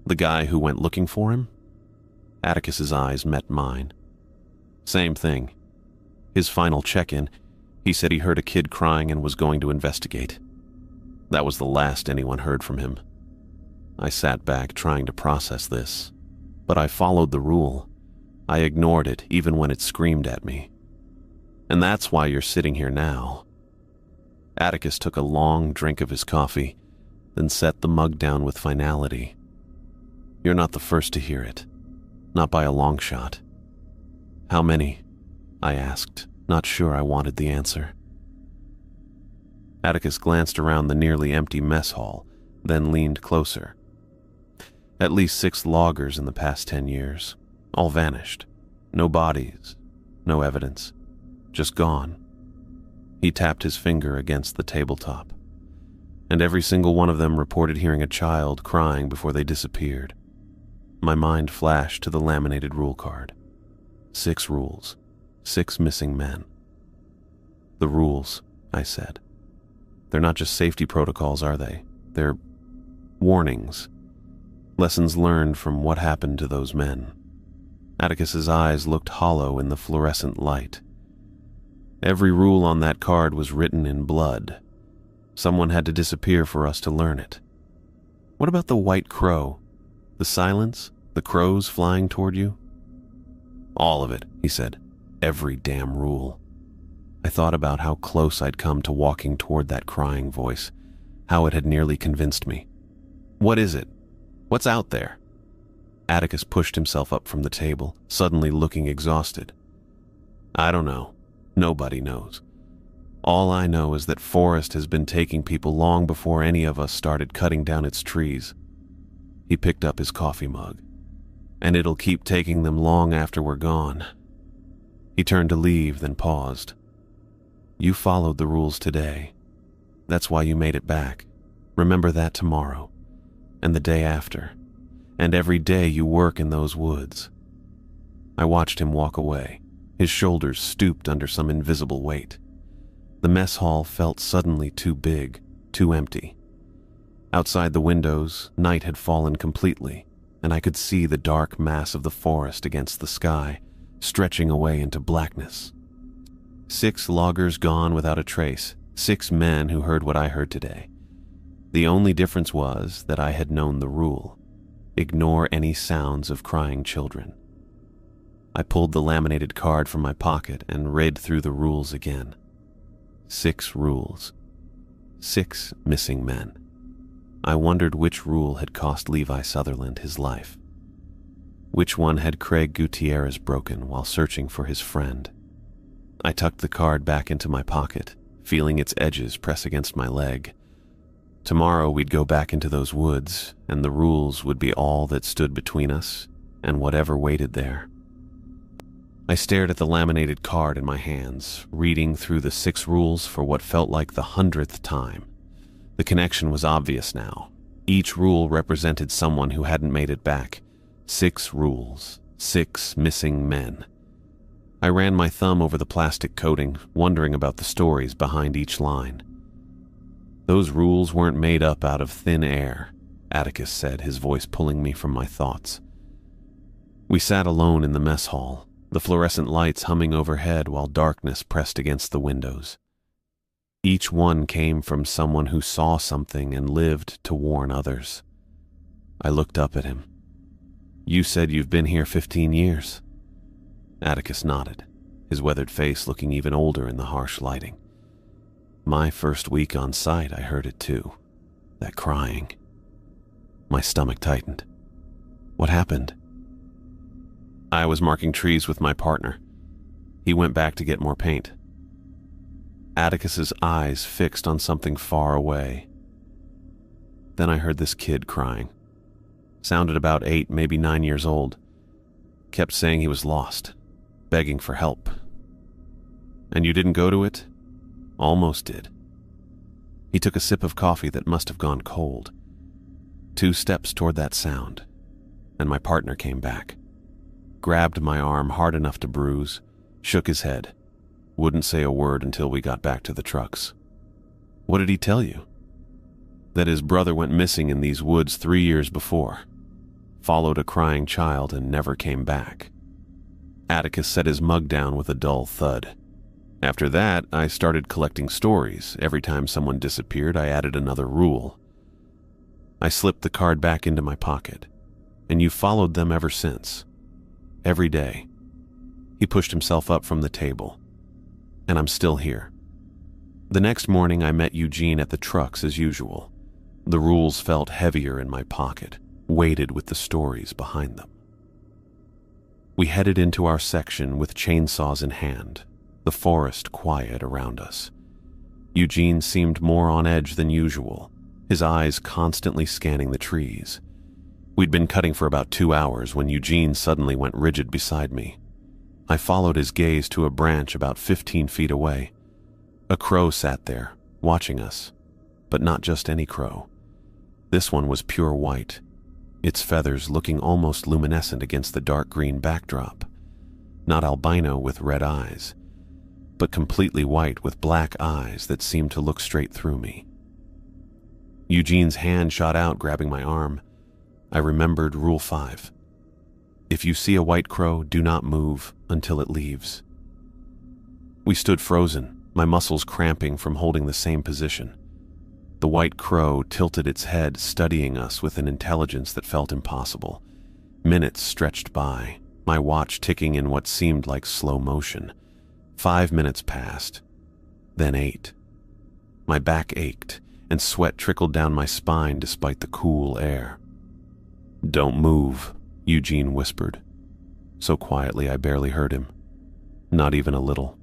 The guy who went looking for him? Atticus's eyes met mine. Same thing. His final check-in, he said he heard a kid crying and was going to investigate. That was the last anyone heard from him. I sat back trying to process this, but I followed the rule. I ignored it even when it screamed at me. And that's why you're sitting here now. Atticus took a long drink of his coffee, then set the mug down with finality. You're not the first to hear it. Not by a long shot. How many? I asked, not sure I wanted the answer. Atticus glanced around the nearly empty mess hall, then leaned closer. At least 6 loggers in the past 10 years. All vanished. No bodies, no evidence. Just gone. He tapped his finger against the tabletop. And every single one of them reported hearing a child crying before they disappeared. My mind flashed to the laminated rule card. 6 rules. 6 missing men. The rules, I said. They're not just safety protocols, are they? They're warnings. Lessons learned from what happened to those men. Atticus's eyes looked hollow in the fluorescent light. Every rule on that card was written in blood. Someone had to disappear for us to learn it. What about the white crow? The silence? The crows flying toward you? All of it, he said. Every damn rule. I thought about how close I'd come to walking toward that crying voice, how it had nearly convinced me. What is it? What's out there? Atticus pushed himself up from the table, suddenly looking exhausted. I don't know. Nobody knows. All I know is that forest has been taking people long before any of us started cutting down its trees. He picked up his coffee mug. And it'll keep taking them long after we're gone. He turned to leave, then paused. You followed the rules today. That's why you made it back. Remember that tomorrow, and the day after, and every day you work in those woods. I watched him walk away. His shoulders stooped under some invisible weight. The mess hall felt suddenly too big, too empty. Outside the windows, night had fallen completely, and I could see the dark mass of the forest against the sky, stretching away into blackness. 6 loggers gone without a trace, 6 men who heard what I heard today. The only difference was that I had known the rule. Ignore any sounds of crying children. I pulled the laminated card from my pocket and read through the rules again. 6 rules. 6 missing men. I wondered which rule had cost Levi Sutherland his life. Which one had Craig Gutierrez broken while searching for his friend? I tucked the card back into my pocket, feeling its edges press against my leg. Tomorrow we'd go back into those woods, and the rules would be all that stood between us and whatever waited there. I stared at the laminated card in my hands, reading through the 6 rules for what felt like the 100th time. The connection was obvious now. Each rule represented someone who hadn't made it back. 6 rules, 6 missing men. I ran my thumb over the plastic coating, wondering about the stories behind each line. Those rules weren't made up out of thin air, Atticus said, his voice pulling me from my thoughts. We sat alone in the mess hall, the fluorescent lights humming overhead while darkness pressed against the windows. Each one came from someone who saw something and lived to warn others. I looked up at him. "You said you've been here 15 years. Atticus nodded, his weathered face looking even older in the harsh lighting. "My first week on site, I heard it too. That crying." My stomach tightened. "What happened?" "I was marking trees with my partner. He went back to get more paint." Atticus's eyes fixed on something far away. Then I heard this kid crying. Sounded about 8, maybe 9 years old. Kept saying he was lost, begging for help. "And you didn't go to it?" "Almost did." He took a sip of coffee that must have gone cold. 2 steps toward that sound, and my partner came back. Grabbed my arm hard enough to bruise, shook his head, wouldn't say a word until we got back to the trucks. "What did he tell you?" "That his brother went missing in these woods 3 years before, followed a crying child and never came back." Atticus set his mug down with a dull thud. "After that, I started collecting stories. Every time someone disappeared, I added another rule." I slipped the card back into my pocket. "And you followed them ever since. Every day." He pushed himself up from the table. "And I'm still here." The next morning, I met Eugene at the trucks as usual. The rules felt heavier in my pocket, weighted with the stories behind them. We headed into our section with chainsaws in hand, the forest quiet around us. Eugene seemed more on edge than usual, his eyes constantly scanning the trees. We'd been cutting for about 2 hours when Eugene suddenly went rigid beside me. I followed his gaze to a branch about 15 feet away. A crow sat there, watching us, but not just any crow. This one was pure white, its feathers looking almost luminescent against the dark green backdrop. Not albino with red eyes, but completely white with black eyes that seemed to look straight through me. Eugene's hand shot out, grabbing my arm. I remembered Rule 5. If you see a white crow, do not move until it leaves. We stood frozen, my muscles cramping from holding the same position. The white crow tilted its head, studying us with an intelligence that felt impossible. Minutes stretched by, my watch ticking in what seemed like slow motion. 5 minutes passed, then 8. My back ached, and sweat trickled down my spine despite the cool air. "Don't move," Eugene whispered, so quietly I barely heard him. Not even a little.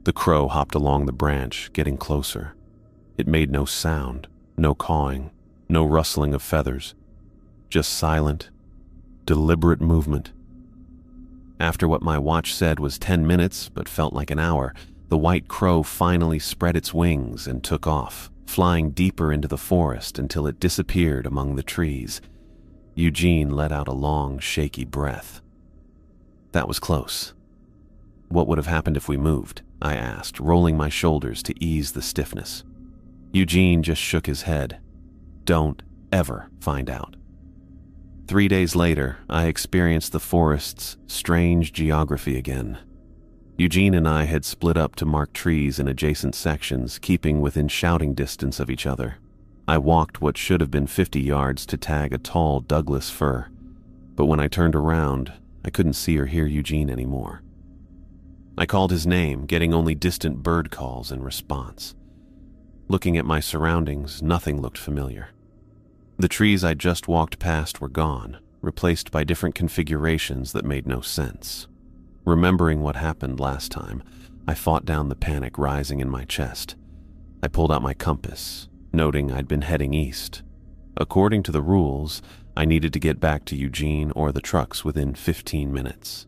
The crow hopped along the branch, getting closer. It made no sound, no cawing, no rustling of feathers, just silent, deliberate movement. After what my watch said was 10 minutes, but felt like an hour, the white crow finally spread its wings and took off, flying deeper into the forest until it disappeared among the trees. Eugene let out a long, shaky breath. That was close. "What would have happened if we moved?" I asked, rolling my shoulders to ease the stiffness. Eugene just shook his head. "Don't ever find out." 3 days later, I experienced the forest's strange geography again. Eugene and I had split up to mark trees in adjacent sections, keeping within shouting distance of each other. I walked what should have been 50 yards to tag a tall Douglas fir, but when I turned around, I couldn't see or hear Eugene anymore. I called his name, getting only distant bird calls in response. Looking at my surroundings, nothing looked familiar. The trees I just walked past were gone, replaced by different configurations that made no sense. Remembering what happened last time, I fought down the panic rising in my chest. I pulled out my compass, noting I'd been heading east. According to the rules, I needed to get back to Eugene or the trucks within 15 minutes.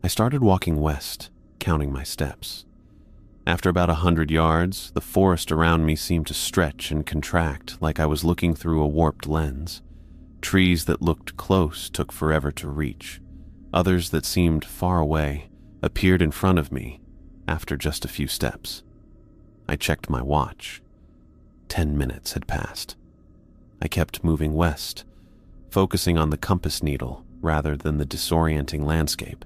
I started walking west, counting my steps. After about 100 yards, the forest around me seemed to stretch and contract like I was looking through a warped lens. Trees that looked close took forever to reach. Others that seemed far away appeared in front of me after just a few steps. I checked my watch. 10 minutes had passed. I kept moving west, focusing on the compass needle, rather than the disorienting landscape.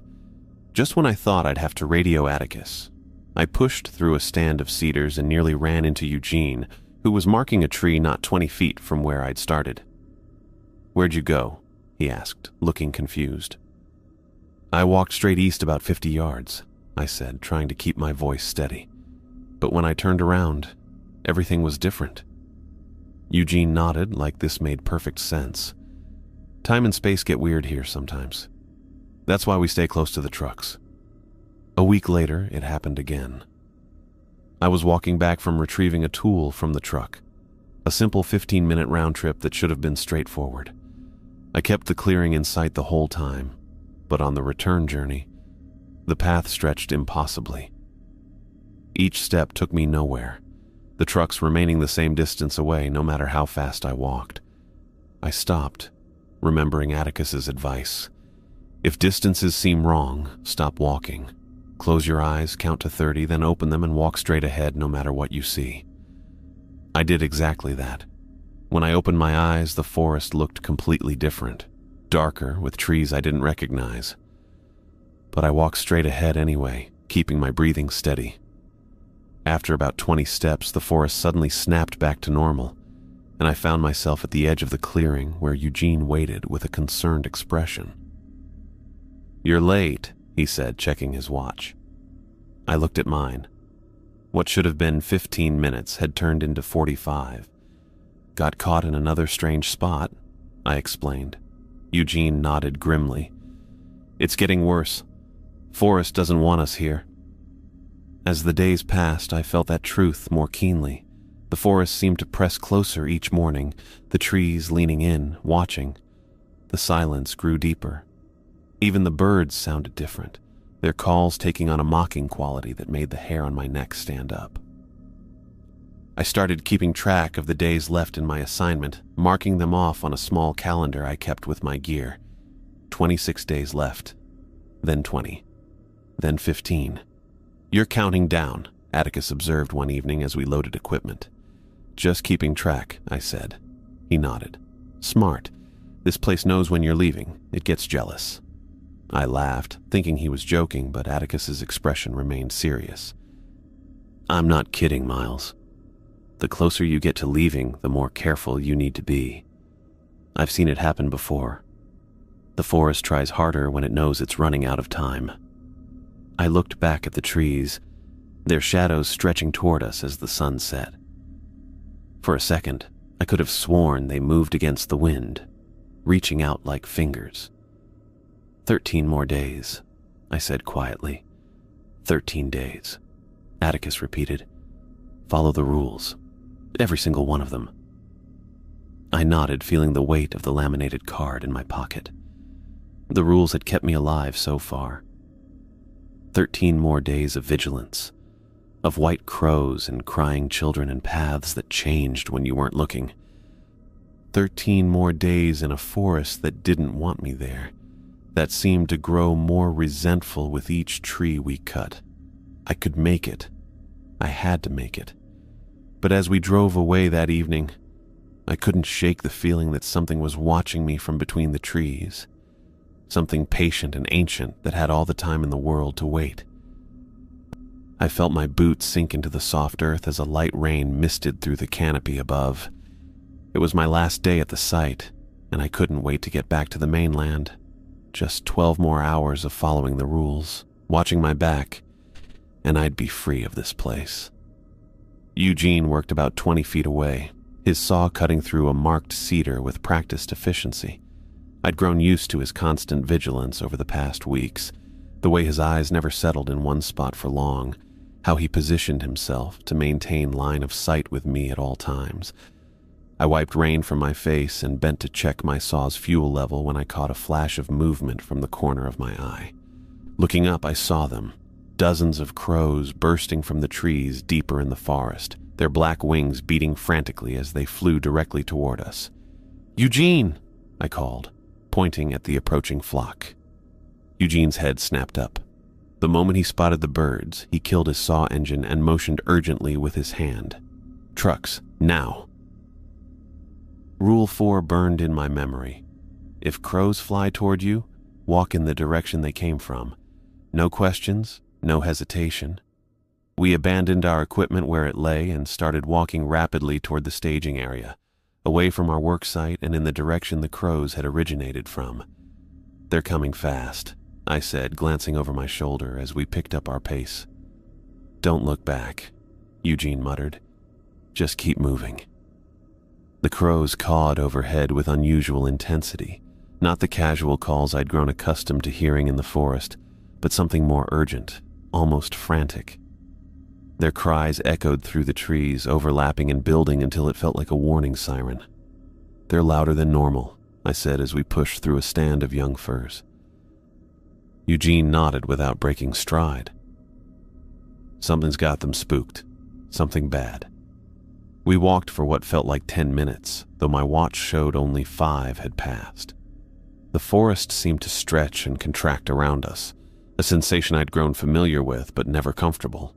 Just when I thought I'd have to radio Atticus, I pushed through a stand of cedars and nearly ran into Eugene, who was marking a tree not 20 feet from where I'd started. "Where'd you go?" he asked, looking confused. "I walked straight east about 50 yards, I said, trying to keep my voice steady. But when I turned around, everything was different. Eugene nodded like this made perfect sense. Time and space get weird here sometimes. That's why we stay close to the trucks. A week later, it happened again. I was walking back from retrieving a tool from the truck, a simple 15-minute round trip that should have been straightforward. I kept the clearing in sight the whole time, but on the return journey, the path stretched impossibly. Each step took me nowhere, the trucks remaining the same distance away no matter how fast I walked. I stopped, remembering Atticus's advice. If distances seem wrong, stop walking. Close your eyes, count to 30, then open them and walk straight ahead no matter what you see. I did exactly that. When I opened my eyes, the forest looked completely different, darker with trees I didn't recognize. But I walked straight ahead anyway, keeping my breathing steady. After about 20 steps, the forest suddenly snapped back to normal, and I found myself at the edge of the clearing where Eugene waited with a concerned expression. "You're late," he said, checking his watch. I looked at mine. What should have been 15 minutes had turned into 45. "Got caught in another strange spot," I explained. Eugene nodded grimly. "It's getting worse. Forest doesn't want us here." As the days passed, I felt that truth more keenly. The forest seemed to press closer each morning, the trees leaning in, watching. The silence grew deeper. Even the birds sounded different, their calls taking on a mocking quality that made the hair on my neck stand up. I started keeping track of the days left in my assignment, marking them off on a small calendar I kept with my gear. 26 days left, then 20, then 15. "You're counting down," Atticus observed one evening as we loaded equipment. "Just keeping track," I said. He nodded. "Smart. This place knows when you're leaving. It gets jealous." I laughed, thinking he was joking, but Atticus's expression remained serious. "I'm not kidding, Miles. The closer you get to leaving, the more careful you need to be. I've seen it happen before. The forest tries harder when it knows it's running out of time." I looked back at the trees, their shadows stretching toward us as the sun set. For a second, I could have sworn they moved against the wind, reaching out like fingers. 13 more days, I said quietly. 13 days, Atticus repeated. "Follow the rules. Every single one of them." I nodded, feeling the weight of the laminated card in my pocket. The rules had kept me alive so far. 13 more days of vigilance, of white crows and crying children and paths that changed when you weren't looking. 13 more days in a forest that didn't want me there, that seemed to grow more resentful with each tree we cut. I could make it. I had to make it. But as we drove away that evening, I couldn't shake the feeling that something was watching me from between the trees. Something patient and ancient that had all the time in the world to wait. I felt my boots sink into the soft earth as a light rain misted through the canopy above. It was my last day at the site, and I couldn't wait to get back to the mainland. Just 12 more hours of following the rules, watching my back, and I'd be free of this place. Eugene worked about 20 feet away, his saw cutting through a marked cedar with practiced efficiency. I'd grown used to his constant vigilance over the past weeks, the way his eyes never settled in one spot for long, how he positioned himself to maintain line of sight with me at all times. I wiped rain from my face and bent to check my saw's fuel level when I caught a flash of movement from the corner of my eye. Looking up, I saw them, dozens of crows bursting from the trees deeper in the forest, their black wings beating frantically as they flew directly toward us. "Eugene!" I called, pointing at the approaching flock. Eugene's head snapped up. The moment he spotted the birds, he killed his saw engine and motioned urgently with his hand. "Trucks, now!" Rule 4 burned in my memory. If crows fly toward you, walk in the direction they came from. No questions, no hesitation. We abandoned our equipment where it lay and started walking rapidly toward the staging area, away from our work site and in the direction the crows had originated from. "They're coming fast," I said, glancing over my shoulder as we picked up our pace. "Don't look back," Eugene muttered. "Just keep moving." The crows cawed overhead with unusual intensity, not the casual calls I'd grown accustomed to hearing in the forest, but something more urgent, almost frantic. Their cries echoed through the trees, overlapping and building until it felt like a warning siren. "They're louder than normal," I said as we pushed through a stand of young firs. Eugene nodded without breaking stride. "Something's got them spooked. Something bad." We walked for what felt like 10 minutes, though my watch showed only 5 had passed. The forest seemed to stretch and contract around us, a sensation I'd grown familiar with but never comfortable.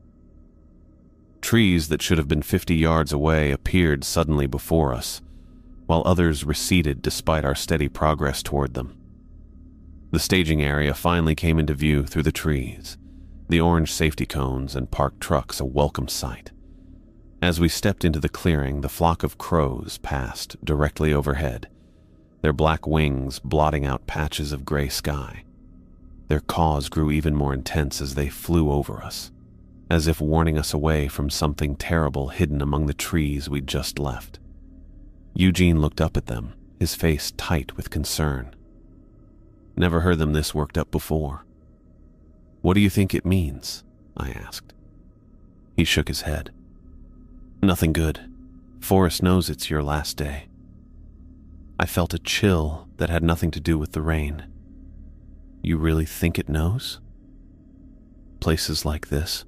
Trees that should have been 50 yards away appeared suddenly before us, while others receded despite our steady progress toward them. The staging area finally came into view through the trees, the orange safety cones and parked trucks a welcome sight. As we stepped into the clearing, the flock of crows passed directly overhead, their black wings blotting out patches of gray sky. Their caws grew even more intense as they flew over us, as if warning us away from something terrible hidden among the trees we'd just left. Eugene looked up at them, his face tight with concern. "Never heard them this worked up before." "What do you think it means?" I asked. He shook his head. "Nothing good. Forest knows it's your last day." I felt a chill that had nothing to do with the rain. "You really think it knows?" "Places like this?"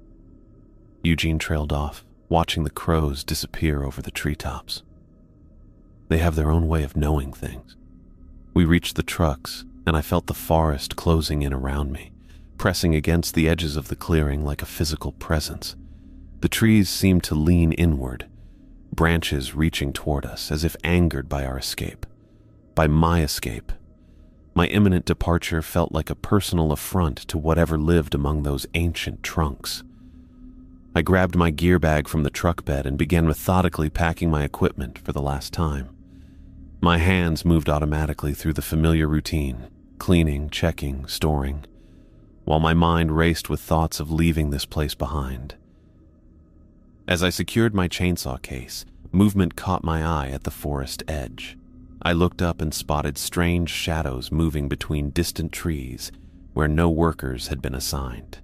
Eugene trailed off, watching the crows disappear over the treetops. "They have their own way of knowing things." We reached the trucks, and I felt the forest closing in around me, pressing against the edges of the clearing like a physical presence. The trees seemed to lean inward, branches reaching toward us as if angered by our escape, by my escape. My imminent departure felt like a personal affront to whatever lived among those ancient trunks. I grabbed my gear bag from the truck bed and began methodically packing my equipment for the last time. My hands moved automatically through the familiar routine, cleaning, checking, storing, while my mind raced with thoughts of leaving this place behind. As I secured my chainsaw case, movement caught my eye at the forest edge. I looked up and spotted strange shadows moving between distant trees where no workers had been assigned.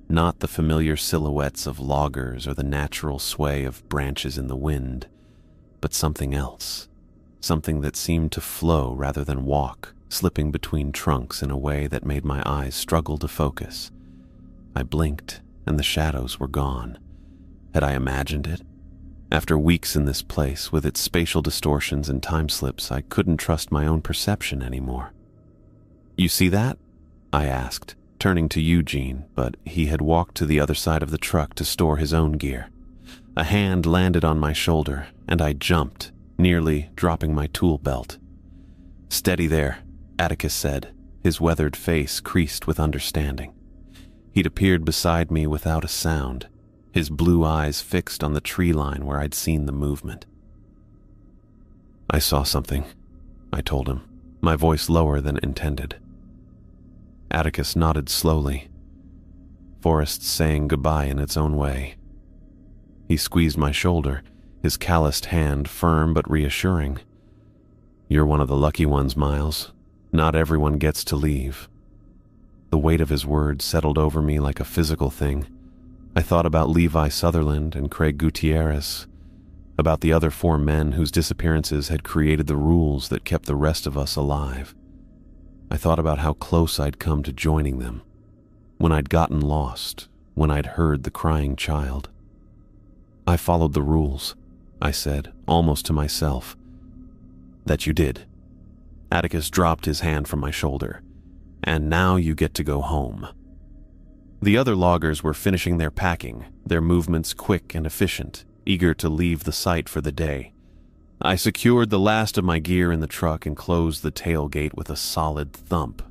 Not the familiar silhouettes of loggers or the natural sway of branches in the wind, but something else, something that seemed to flow rather than walk, slipping between trunks in a way that made my eyes struggle to focus. I blinked, and the shadows were gone. Had I imagined it? After weeks in this place, with its spatial distortions and time slips, I couldn't trust my own perception anymore. "You see that?" I asked, turning to Eugene, but he had walked to the other side of the truck to store his own gear. A hand landed on my shoulder, and I jumped, nearly dropping my tool belt. "Steady there," Atticus said, his weathered face creased with understanding. He'd appeared beside me without a sound, his blue eyes fixed on the tree line where I'd seen the movement. "I saw something," I told him, my voice lower than intended. Atticus nodded slowly, forest saying goodbye in its own way. He squeezed my shoulder, his calloused hand firm but reassuring. "You're one of the lucky ones, Miles. Not everyone gets to leave." The weight of his words settled over me like a physical thing. I thought about Levi Sutherland and Craig Gutierrez, about the other 4 men whose disappearances had created the rules that kept the rest of us alive. I thought about how close I'd come to joining them, when I'd gotten lost, when I'd heard the crying child. "I followed the rules," I said, almost to myself. "That you did." Atticus dropped his hand from my shoulder. "And now you get to go home." The other loggers were finishing their packing, their movements quick and efficient, eager to leave the site for the day. I secured the last of my gear in the truck and closed the tailgate with a solid thump.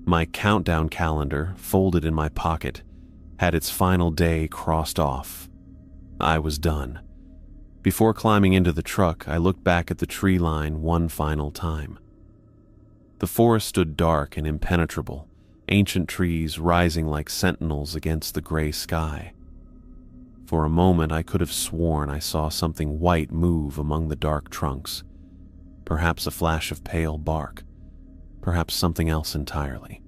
My countdown calendar, folded in my pocket, had its final day crossed off. I was done. Before climbing into the truck, I looked back at the tree line one final time. The forest stood dark and impenetrable, ancient trees rising like sentinels against the gray sky. For a moment, I could have sworn I saw something white move among the dark trunks. Perhaps a flash of pale bark. Perhaps something else entirely.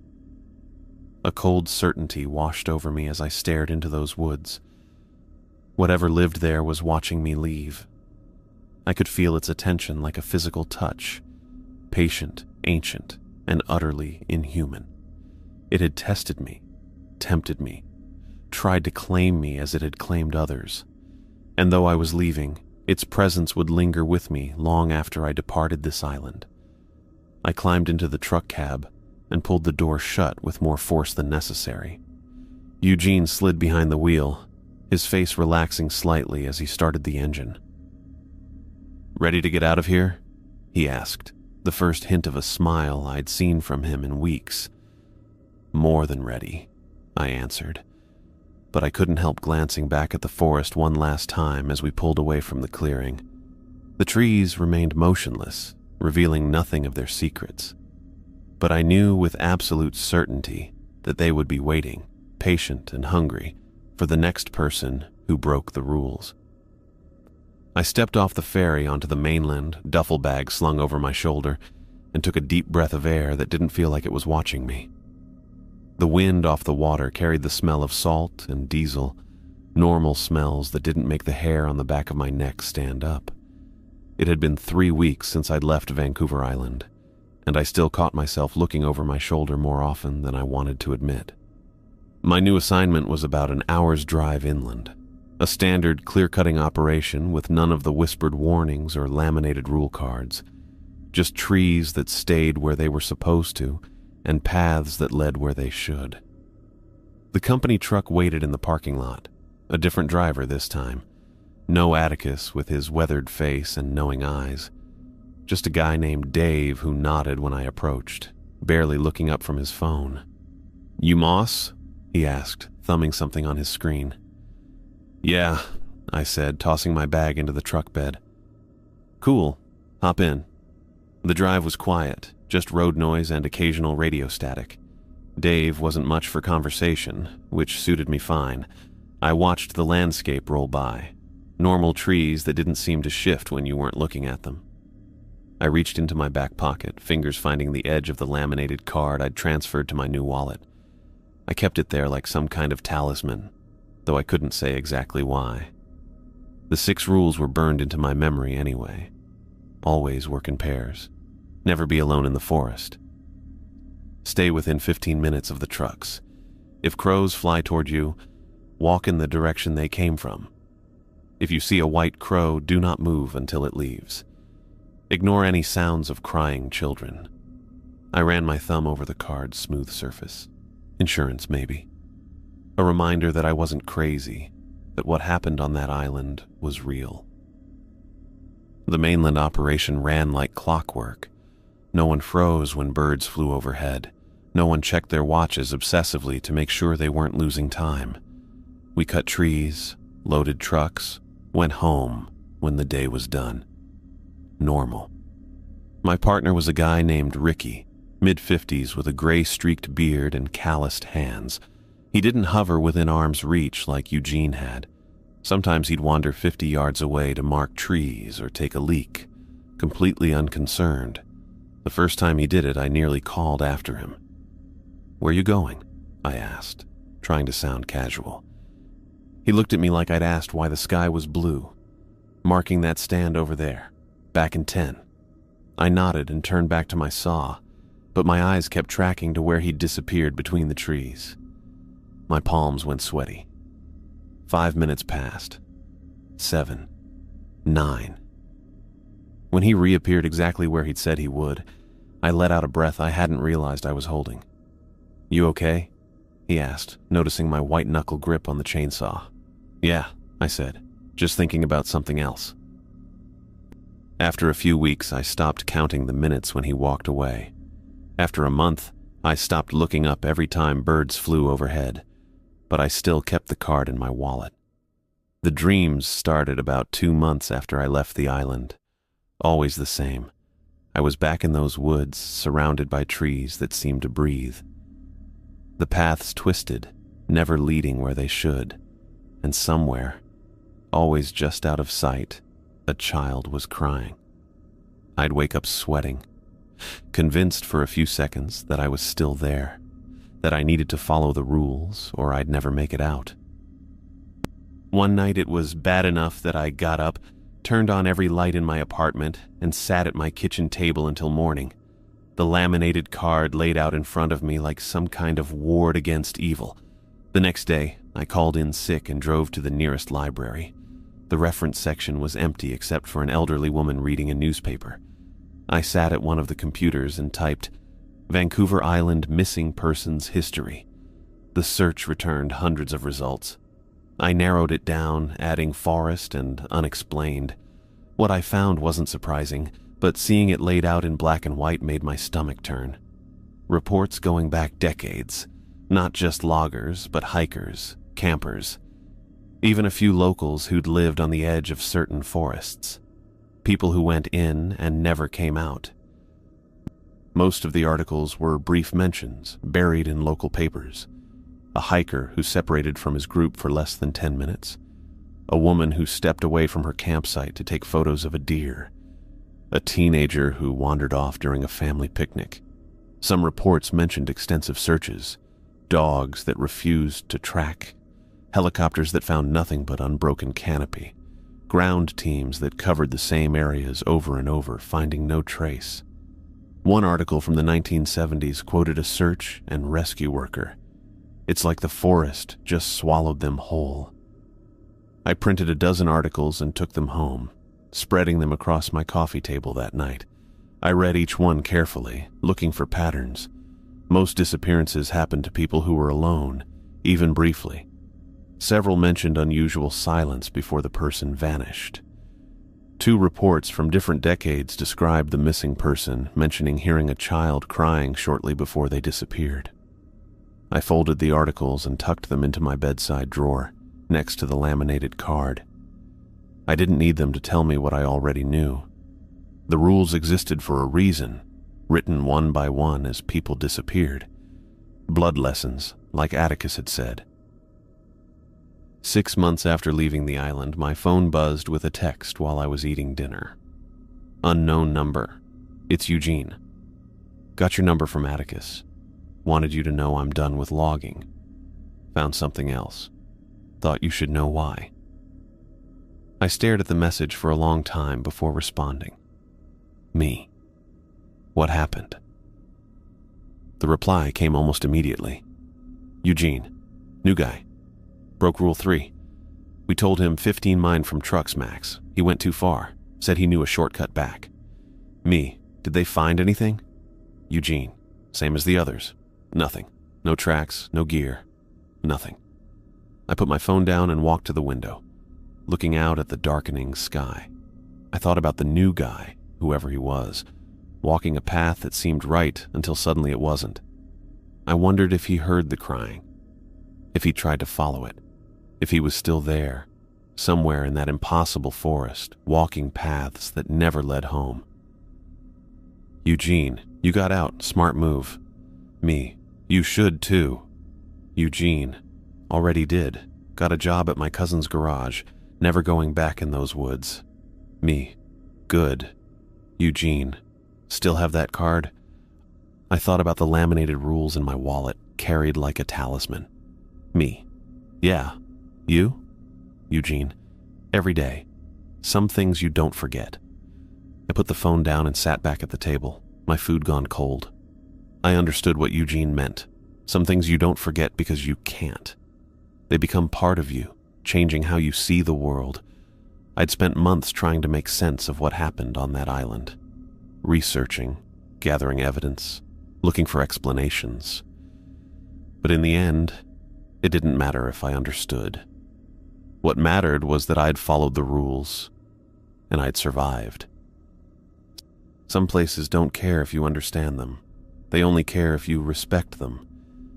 A cold certainty washed over me as I stared into those woods. Whatever lived there was watching me leave. I could feel its attention like a physical touch, patient, ancient, and utterly inhuman. It had tested me, tempted me, tried to claim me as it had claimed others. And though I was leaving, its presence would linger with me long after I departed this island. I climbed into the truck cab and pulled the door shut with more force than necessary. Eugene slid behind the wheel, his face relaxing slightly as he started the engine. "Ready to get out of here?" he asked, the first hint of a smile I'd seen from him in weeks. "More than ready," I answered, but I couldn't help glancing back at the forest one last time as we pulled away from the clearing. The trees remained motionless, revealing nothing of their secrets. But I knew with absolute certainty that they would be waiting, patient and hungry, for the next person who broke the rules. I stepped off the ferry onto the mainland, duffel bag slung over my shoulder, and took a deep breath of air that didn't feel like it was watching me. The wind off the water carried the smell of salt and diesel, normal smells that didn't make the hair on the back of my neck stand up. It had been 3 weeks since I'd left Vancouver Island, and I still caught myself looking over my shoulder more often than I wanted to admit. My new assignment was about an hour's drive inland, a standard clear-cutting operation with none of the whispered warnings or laminated rule cards, just trees that stayed where they were supposed to and paths that led where they should. The company truck waited in the parking lot, a different driver this time. No Atticus with his weathered face and knowing eyes. Just a guy named Dave who nodded when I approached, barely looking up from his phone. "You Moss?" he asked, thumbing something on his screen. "Yeah," I said, tossing my bag into the truck bed. "Cool. Hop in." The drive was quiet, just road noise and occasional radio static. Dave wasn't much for conversation, which suited me fine. I watched the landscape roll by. Normal trees that didn't seem to shift when you weren't looking at them. I reached into my back pocket, fingers finding the edge of the laminated card I'd transferred to my new wallet. I kept it there like some kind of talisman, though I couldn't say exactly why. The 6 rules were burned into my memory anyway. Always work in pairs. Never be alone in the forest. Stay within 15 minutes of the trucks. If crows fly toward you, walk in the direction they came from. If you see a white crow, do not move until it leaves. Ignore any sounds of crying children. I ran my thumb over the card's smooth surface. Insurance, maybe. A reminder that I wasn't crazy, that what happened on that island was real. The mainland operation ran like clockwork. No one froze when birds flew overhead. No one checked their watches obsessively to make sure they weren't losing time. We cut trees, loaded trucks, went home when the day was done. Normal. My partner was a guy named Ricky, mid-50s with a gray-streaked beard and calloused hands. He didn't hover within arm's reach like Eugene had. Sometimes he'd wander 50 yards away to mark trees or take a leak, completely unconcerned. The first time he did it, I nearly called after him. "Where you going?" I asked, trying to sound casual. He looked at me like I'd asked why the sky was blue. "Marking that stand over there, back in 10. I nodded and turned back to my saw, but my eyes kept tracking to where he'd disappeared between the trees. My palms went sweaty. 5 minutes passed. 7. 9. When he reappeared exactly where he'd said he would, I let out a breath I hadn't realized I was holding. "You okay?" he asked, noticing my white-knuckle grip on the chainsaw. "Yeah," I said, just thinking about something else. After a few weeks, I stopped counting the minutes when he walked away. After a month, I stopped looking up every time birds flew overhead, but I still kept the card in my wallet. The dreams started about 2 months after I left the island. Always the same. I was back in those woods, surrounded by trees that seemed to breathe. The paths twisted, never leading where they should, and somewhere, always just out of sight, a child was crying. I'd wake up sweating, convinced for a few seconds that I was still there, that I needed to follow the rules or I'd never make it out. One night it was bad enough that I got up, turned on every light in my apartment, and sat at my kitchen table until morning, the laminated card laid out in front of me like some kind of ward against evil. The next day, I called in sick and drove to the nearest library. The reference section was empty except for an elderly woman reading a newspaper. I sat at one of the computers and typed, "Vancouver Island Missing Persons History." The search returned hundreds of results. I narrowed it down, adding forest and unexplained. What I found wasn't surprising, but seeing it laid out in black and white made my stomach turn. Reports going back decades, not just loggers, but hikers, campers, even a few locals who'd lived on the edge of certain forests, people who went in and never came out. Most of the articles were brief mentions, buried in local papers. A hiker who separated from his group for less than 10 minutes. A woman who stepped away from her campsite to take photos of a deer. A teenager who wandered off during a family picnic. Some reports mentioned extensive searches, dogs that refused to track, helicopters that found nothing but unbroken canopy, ground teams that covered the same areas over and over, finding no trace. One article from the 1970s quoted a search and rescue worker. "It's like the forest just swallowed them whole." I printed a dozen articles and took them home, spreading them across my coffee table that night. I read each one carefully, looking for patterns. Most disappearances happened to people who were alone, even briefly. Several mentioned unusual silence before the person vanished. 2 reports from different decades described the missing person, mentioning hearing a child crying shortly before they disappeared. I folded the articles and tucked them into my bedside drawer, next to the laminated card. I didn't need them to tell me what I already knew. The rules existed for a reason, written one by one as people disappeared. Blood lessons, like Atticus had said. 6 months after leaving the island, my phone buzzed with a text while I was eating dinner. "Unknown number. It's Eugene. Got your number from Atticus. Wanted you to know I'm done with logging. Found something else. Thought you should know why." I stared at the message for a long time before responding. Me. What happened? The reply came almost immediately. "Eugene. New guy. Broke Rule 3. We told him 15 mine from trucks max. He went too far. Said he knew a shortcut back." Me. "Did they find anything?" Eugene. "Same as the others. Nothing. No tracks, no gear. Nothing." I put my phone down and walked to the window, looking out at the darkening sky. I thought about the new guy, whoever he was, walking a path that seemed right until suddenly it wasn't. I wondered if he heard the crying, if he tried to follow it, if he was still there, somewhere in that impossible forest, walking paths that never led home. Eugene, you got out, smart move. Me, you should too. Eugene, already did, got a job at my cousin's garage, never going back in those woods. Me, good. Eugene, still have that card? I thought about the laminated rules in my wallet, carried like a talisman. Me, yeah. You? Eugene, every day. Some things you don't forget. I put the phone down and sat back at the table, my food gone cold. I understood what Eugene meant. Some things you don't forget because you can't. They become part of you, changing how you see the world. I'd spent months trying to make sense of what happened on that island. Researching, gathering evidence, looking for explanations. But in the end, it didn't matter if I understood. What mattered was that I'd followed the rules, and I'd survived. Some places don't care if you understand them. They only care if you respect them.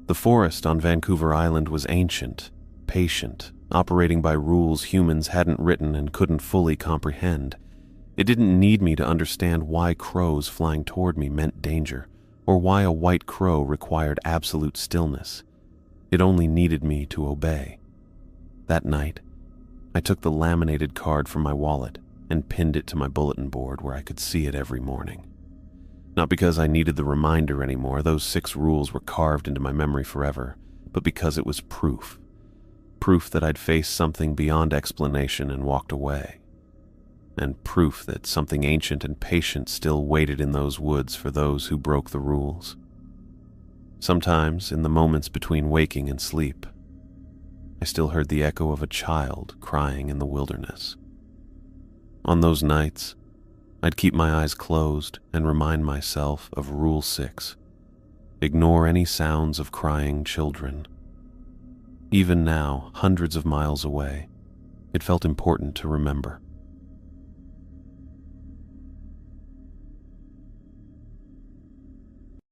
The forest on Vancouver Island was ancient, patient, operating by rules humans hadn't written and couldn't fully comprehend. It didn't need me to understand why crows flying toward me meant danger, or why a white crow required absolute stillness. It only needed me to obey. That night, I took the laminated card from my wallet and pinned it to my bulletin board where I could see it every morning. Not because I needed the reminder anymore, those 6 rules were carved into my memory forever, but because it was proof. Proof that I'd faced something beyond explanation and walked away. And proof that something ancient and patient still waited in those woods for those who broke the rules. Sometimes, in the moments between waking and sleep, I still heard the echo of a child crying in the wilderness. On those nights, I'd keep my eyes closed and remind myself of Rule 6. Ignore any sounds of crying children. Even now, hundreds of miles away, it felt important to remember.